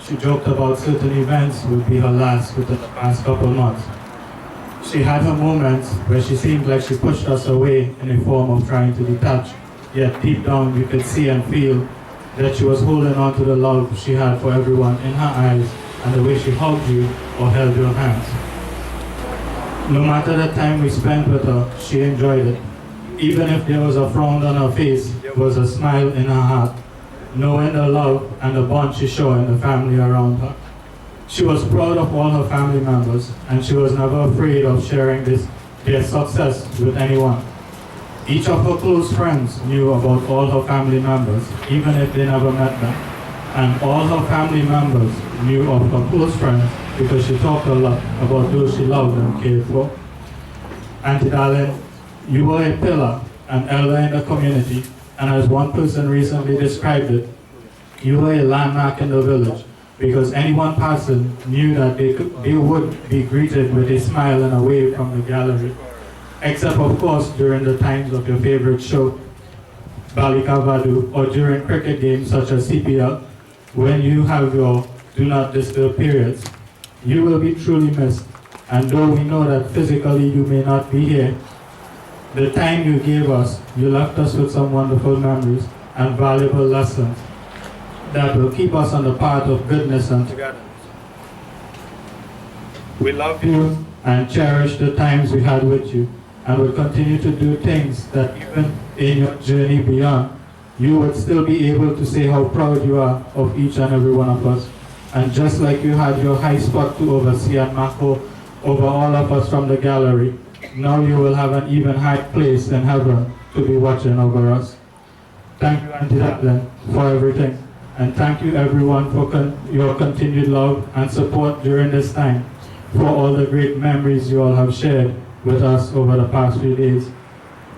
She joked about certain events would be her last within the past couple months. She had her moments where she seemed like she pushed us away in a form of trying to detach, yet deep down you could see and feel that she was holding on to the love she had for everyone in her eyes and the way she hugged you or held your hands. No matter the time we spent with her, she enjoyed it. Even if there was a frown on her face, there was a smile in her heart, knowing the love and the bond she showed in the family around her. She was proud of all her family members, and she was never afraid of sharing their success with anyone. Each of her close friends knew about all her family members, even if they never met them. And all her family members knew of her close friends because she talked a lot about those she loved and cared for. Auntie Darlene, you were a pillar, an elder in the community, and as one person recently described it, you were a landmark in the village because anyone passing knew that they would be greeted with a smile and a wave from the gallery, except of course during the times of your favorite show, Balikavadu, or during cricket games such as CPL, when you have your do not disturb periods. You will be truly missed, and though we know that physically you may not be here, the time you gave us, you left us with some wonderful memories and valuable lessons that will keep us on the path of goodness and togetherness. We love you and cherish the times we had with you, and will continue to do things that even in your journey beyond, you would still be able to say how proud you are of each and every one of us. And just like you had your high spot to oversee and marco over all of us from the gallery, now you will have an even high place in heaven to be watching over us. Thank you, Auntie Darlene, for everything. And thank you everyone for your continued love and support during this time, for all the great memories you all have shared with us over the past few days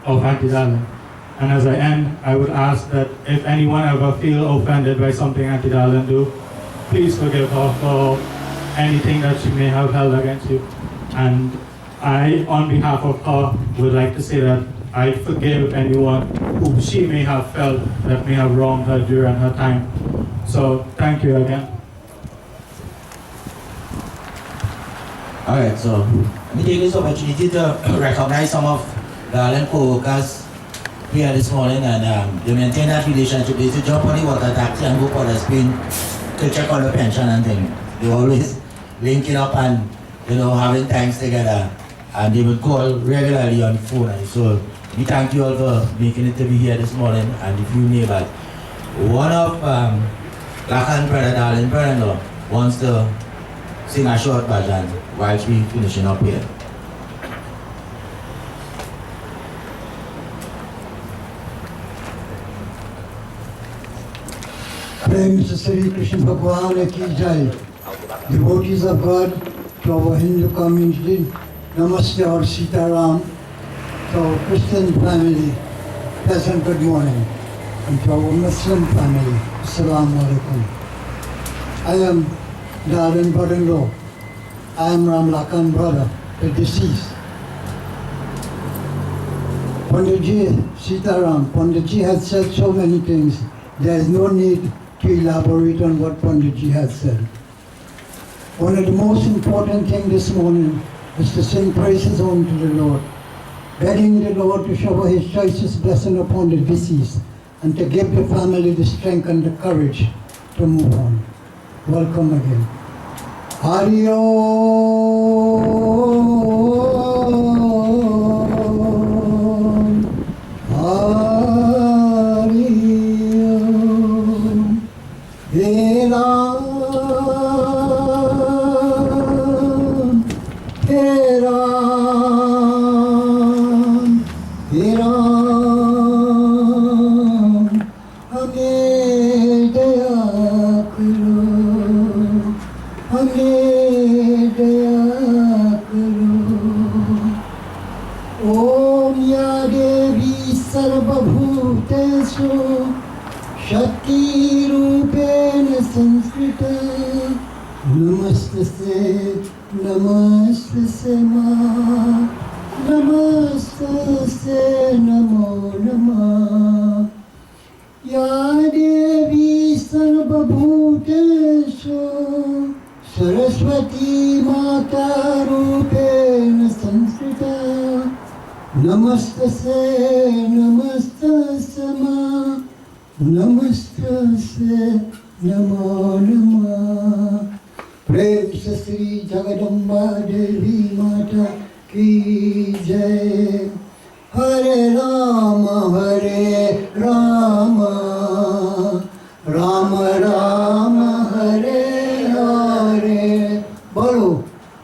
of Auntie Darlene. And as I end, I would ask that if anyone ever feel offended by something Auntie Darlene do, please forgive her for anything that she may have held against you. And I, on behalf of her, would like to say that I forgive anyone who she may have felt that may have wronged her during her time. So thank you again. Alright, so let me take this opportunity to recognize some of Darlene co-workers here this morning, and they maintain that relationship. They used to jump on the water taxi and go for the spin to check on the pension and things. They always linking up and having times together, and they would call regularly on the phone. And so we thank you all for making it to be here this morning, and the few neighbors. One of Black and brother Darlene brother wants to sing a short version whilst we finishing up here. Prem Sri Krishna Bhagwan ki jai. Devotees of God, to our Hindu community, Namaste or Sita Ram, to our Christian family, pleasant good morning, and to our Muslim family, Assalamu alaikum. I am Darren brother-in-law. I am Ram Lakan brother, the deceased. Panditji Sitaram, Panditji has said so many things. There is no need to elaborate on what Panditji has said. One of the most important things this morning is to sing praises unto the Lord, begging the Lord to shower His choicest blessing upon the deceased and to give the family the strength and the courage to move on. Welcome again. Hari Om. Hari Om. Hey Ram. Hey Ram. Hey Ram. Hame daya karo. Hame daya karo. Om ya Devi sarvabhutesu Shakti rupena samskrita Namaste Namaste ma Namaste namo namah Ya Devi sarvabhutesu Saraswati Mata rupena samskrita Namaste Namaste ma Namaste namo namah Prem se Sri Jagadamba Devi Mata ki jai Hare Rama Rama Rama Hare Hare Bolo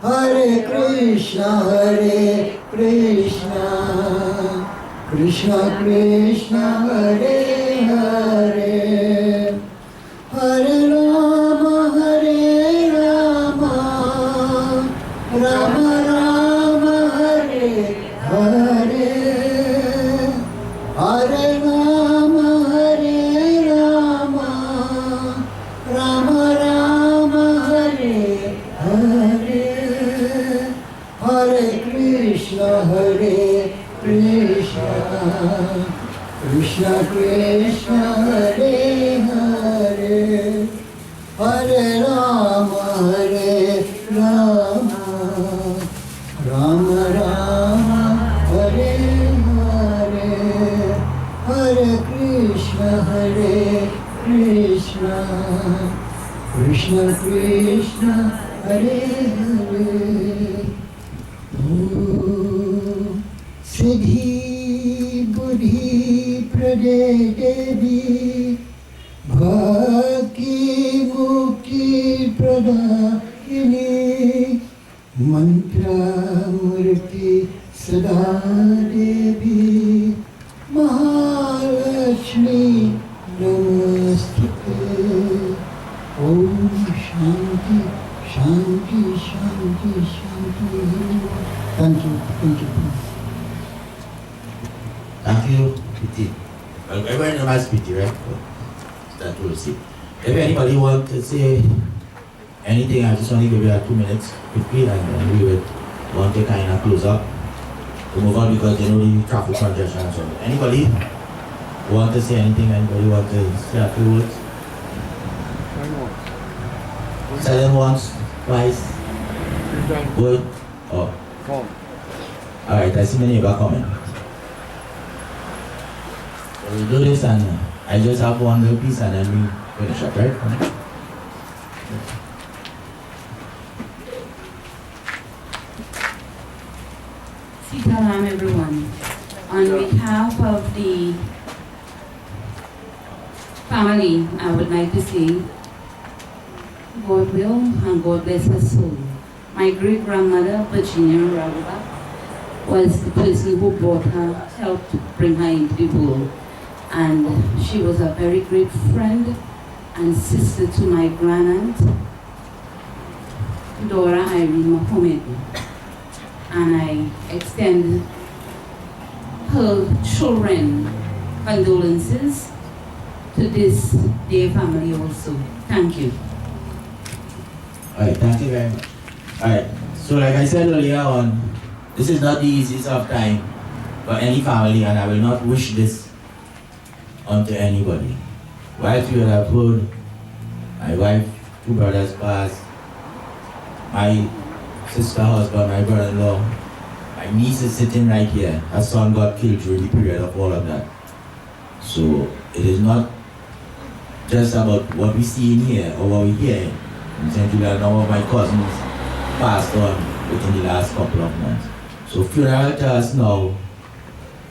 Hare Krishna Krishna Krishna Hare Hare Hare Rama Rama Rama Hare Hare Hare Rama Rama Rama Hare Hare Hare Krishna Krishna Krishna Hare Hare Hare Rama Rama Rama Hare Hare Hare Krishna Krishna Krishna Hare Hare Siddhi Buddhi Prade Devi Bhakti Mukti Pradayini Mantra Murti Sada Devi Mahalakshmi Namastute Om Shanti Shanti Shanti Shanti. Thank you. Thank you, Piti. Everyone knows Piti, right? That will see. If anybody wants to say anything, I just want to give you 2 minutes quickly, and then we will want to kind of close up to move on because you know the traffic congestion. So, anybody want to say anything? Anybody want to say a few words? Say them once, twice. Good. Oh. All right. I see many of you are coming. We'll do this, and I just have one little piece, and then we finish up, right? Sitaram, everyone. On behalf of the family, I would like to say, God will and God bless her soul. My great-grandmother, Virginia Ramdhan, was the person who brought her, helped bring her into the world. And she was a very great friend and sister to my grandaunt, Dora Irene Mohammed. And I extend her children condolences to this dear family also. Thank you. Alright, thank you very much. Alright, so like I said earlier on, this is not the easiest of time for any family, and I will not wish this onto anybody. Whilst you have heard my wife, 2 brothers pass, my sister, husband, my brother-in-law, my niece is sitting right here. Her son got killed during the period of all of that. So it is not just about what we see in here or what we hear in St. Julian. Now of my cousins passed on within the last couple of months. So funeral to us now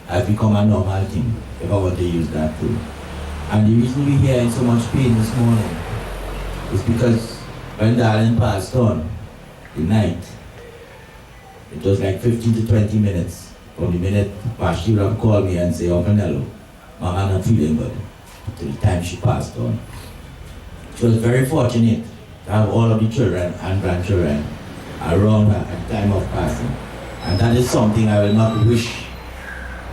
has become a normal thing, if I want to use that too. And the reason we're here in so much pain this morning is because when Darlene passed on, the night, it was like 15 to 20 minutes from the minute Pastor would called me and say, Uncle Nello, Mama not feeling good, to the time she passed on. She was very fortunate to have all of the children and grandchildren around her at the time of passing. And that is something I will not wish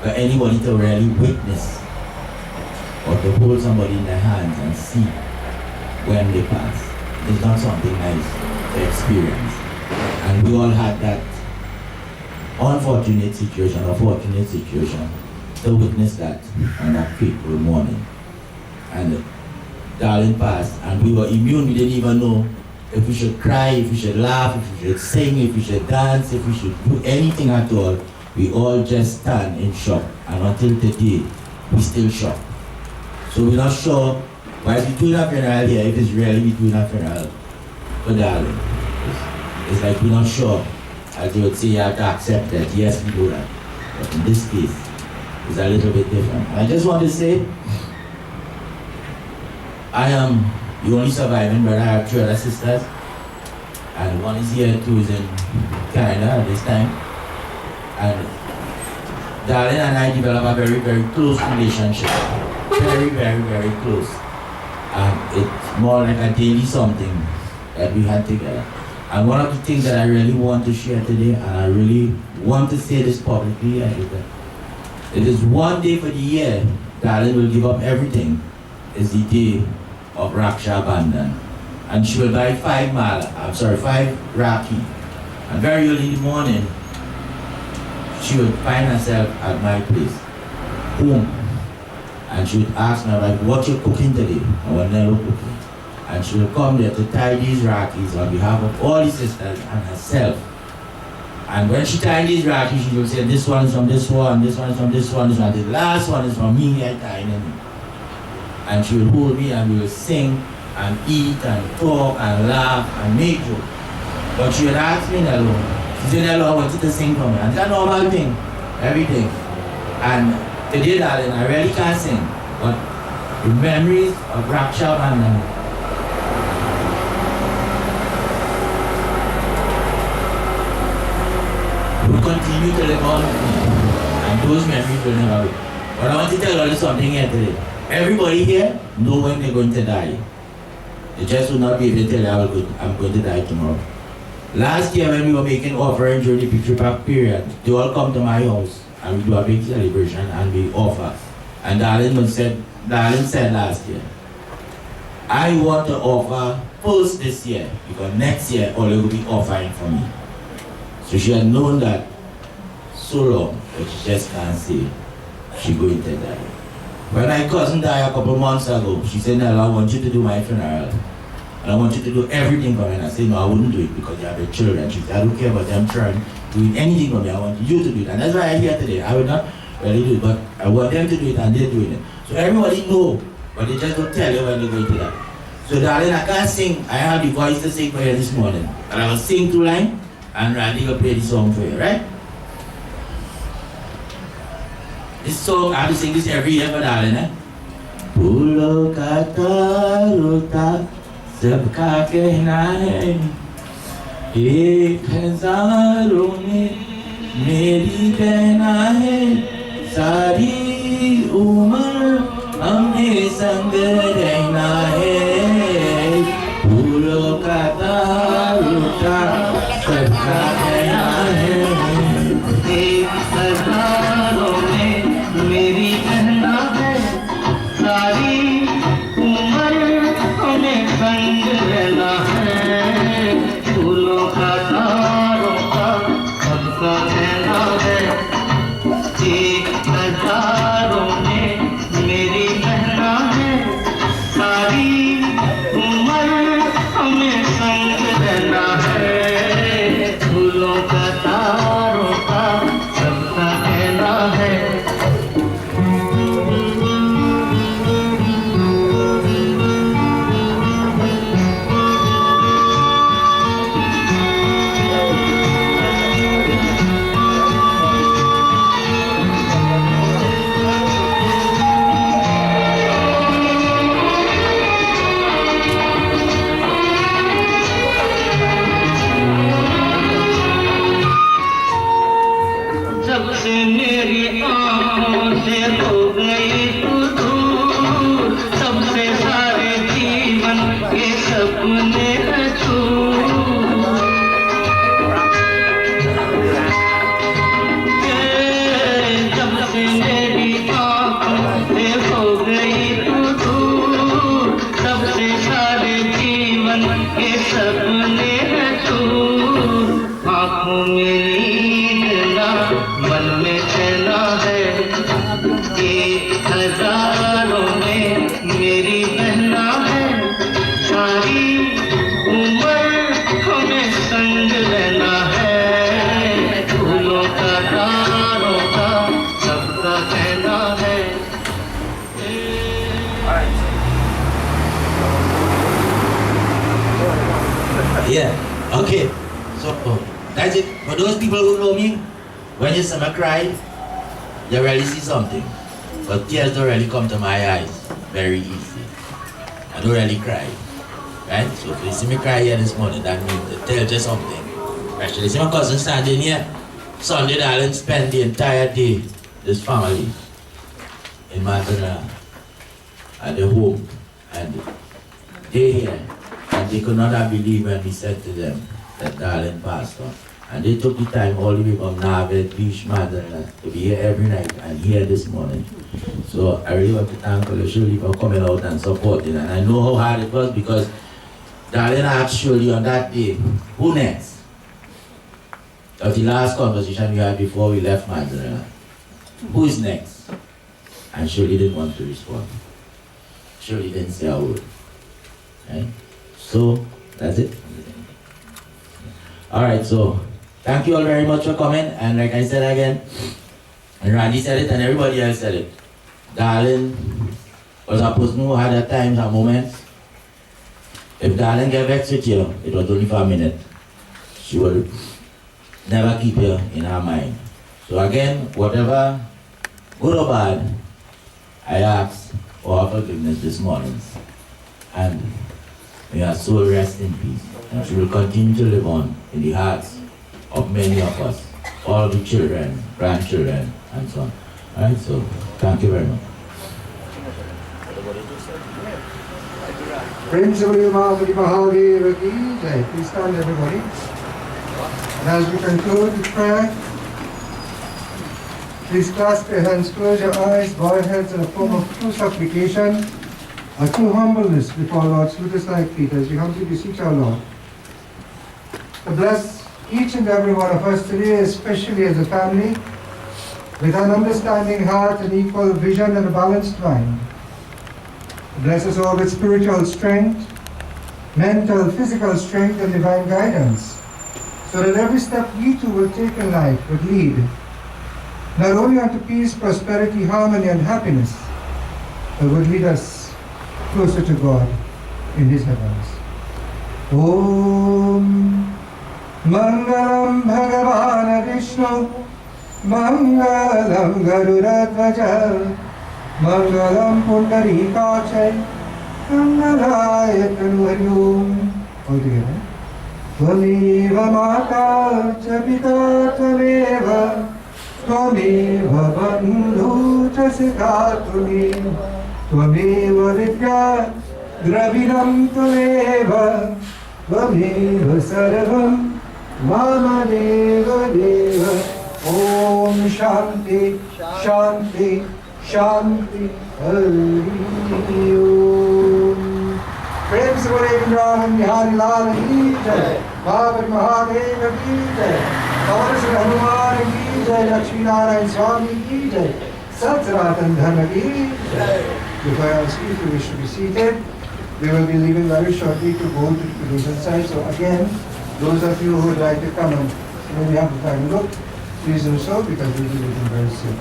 for anybody to really witness or to hold somebody in their hands and see when they pass. It's not something nice to experience. And we all had that unfortunate situation, or fortunate situation, to witness that on that fateful morning. And Darlene passed, and we were immune. We didn't even know if we should cry, if we should laugh, if we should sing, if we should dance, if we should do anything at all. We all just stand in shock. And until today, we still shocked. So we're not sure why we're doing a funeral here, if it's really we're doing a funeral for Darlene. It's like we're not sure. As you would say, you have to accept that, yes, we do that. But in this case, it's a little bit different. I just want to say, I am the only surviving brother. I have 3 other sisters. And one is here, 2 is in Canada at this time. And Darlene and I developed a very, very close relationship. Very, very, very close. It's more like a daily something that we had together. And one of the things that I really want to share today, and I really want to say this publicly, is that it is one day for the year Darlene will give up everything. It's the day of Raksha Bandhan. And she will buy 5 Rakhi. And very early in the morning, she would find herself at my place, home. And she would ask me, like, what you cooking today? I was never cooking. And she will come there to tie these Rakhis on behalf of all the sisters and herself. And when she tied these Rakhis, she will say, this one is from this one, this one is from this one, this one. The last one is from me, I tied them. And she will hold me and we will sing and eat and talk and laugh and make jokes. But she would ask me, Nello, she said, Nello, I want you to sing for me. And that's a normal thing, everything. And today, Darlene, I really can't sing, but the memories of Raksha Bandhan will continue to live on with me, and those memories will never be. But I want to tell you something here today. Everybody here know when they're going to die. They just will not be able to tell you I'm going to die tomorrow. Last year when we were making offerings during the picture pack period, they all come to my house and we do a big celebration and we offer. And Darlene said last year, I want to offer first this year, because next year all will be offering for me. So she had known that so long, but she just can't say she's going to die. When my cousin died a couple months ago, she said, Nella, I want you to do my funeral. And I want you to do everything for me. And I said, no, I wouldn't do it because you have your children. She said, I don't care about them children doing anything for me. I want you to do it. And that's why I'm here today. I will not really do it, but I want them to do it and they're doing it. So everybody know, but they just don't tell you when they're going to die. So Darlene, I can't sing. I have the voice to sing for you this morning. And I will sing 2 lines and Randy will play the song for you, right? This song, I have to sing this every year for Darlene, eh? Pulo kata rota sabka kehna hai ek hazaron mein meri behna hai sari umar humne sang rehna hai That's it. For those people who know me, when you see me cry, you really see something. But tears don't really come to my eyes very easy. I don't really cry. Right? So if you see me cry here this morning, that means it tells you something. Especially see my cousin standing here. Sunday, darling, spend the entire day, this family, in Madonna, at the home. And they here, and they could not have believed when we said to them that darling passed on. And they took the time all the way from Navet, Beach, Madonna, to be here every night and here this morning. So I really want to thank you, Shirley, for coming out and supporting. And I know how hard it was because darling asked Shirley on that day, who next? That was the last conversation we had before we left Madonna. Who is next? And Shirley didn't want to respond. Shirley didn't say a word. Right? So, that's it. Alright, so thank you all very much for coming. And like I said again, and Randy said it and everybody else said it. Darling was a person who had at times and moments. If Darling get vexed with you, it was only for a minute. She will never keep you in her mind. So again, whatever, good or bad, I ask for her forgiveness this morning. And may her soul rest in peace. And she will continue to live on in the hearts of many of us, all the children, grandchildren, and so on. Alright, so thank you very much. Principally, Mahadeva ki jai. Please stand, everybody. And as we conclude the prayer, please clasp your hands, close your eyes, bow your heads in a form of true supplication, a true humbleness before Lord's lotus-like feet as we humbly beseech our Lord to bless each and every one of us today, especially as a family, with an understanding heart, an equal vision, and a balanced mind. Bless us all with spiritual strength, mental, physical strength, and divine guidance, so that every step we too will take in life would lead not only unto peace, prosperity, harmony, and happiness, but would lead us closer to God in His heavens. Om Mangalam Bhagavan Vishnu Mangalam Garudatvaja Mangalam Pundarikachay Mangalaya Tanuharyom. All together. Tvameva Mata Chabita Tvameva Tvameva Bandhu Chasika Tvameva Vidya Dravidam Tvameva Tvameva Sarvam Mama Deva Deva. Om Shanti Shanti Shanti Hari Om. प्रेम से बोले वृंदावन बिहारी लाल की जय, बाबर महादेव की जय, पवन श्री हनुमान की जय, लक्ष्मी नारायण स्वामी की जय, सत सनातन धर्म की जय. Before I ask you if you wish to be seated, we will be leaving very shortly to go to the producer side. So again, those of you who would like to come and maybe have a time look, please do so because we will be leaving very soon.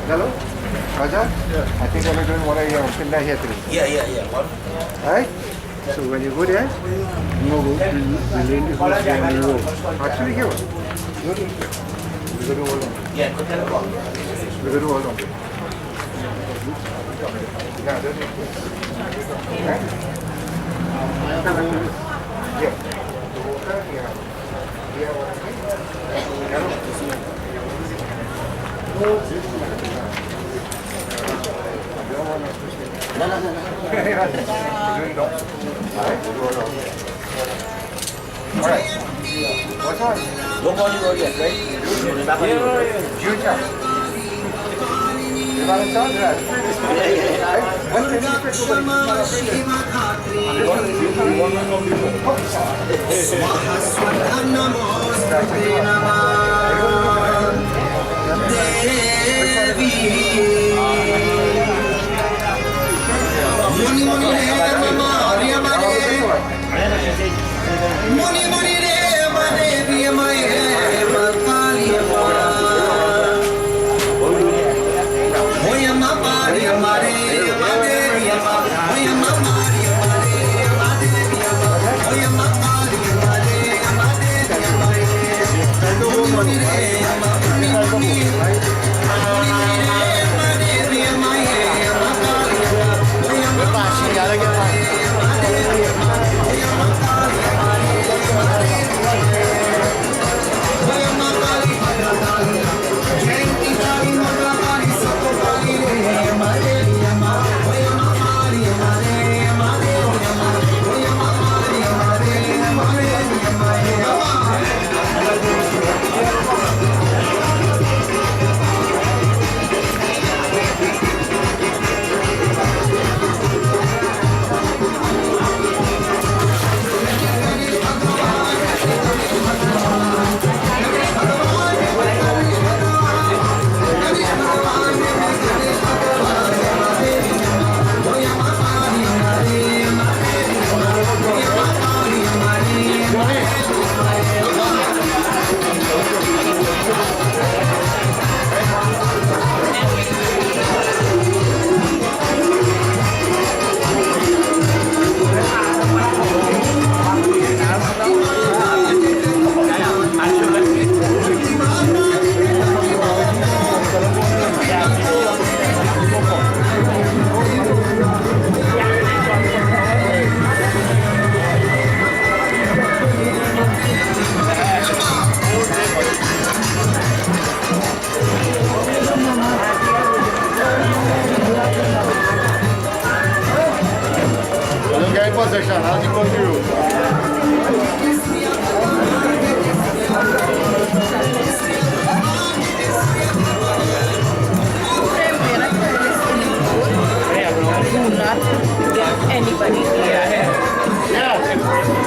Hello? Raja? Yeah. I think we're doing one of your Pinda here today. Yeah. What? Alright? So when you go there, we'll lean the horse there on the road. Actually, here. We go to all of them. Yeah, go tell them. We go to all of them. Yeah, that's it. Right? Yeah. The water, yeah. Yeah, what I mean? Hello? Alright. What's on? Don't go on the road yet, right? June chants. You want to chant that? What's the secret to Hoy possession as the country rules. Do not get anybody near him. Yeah.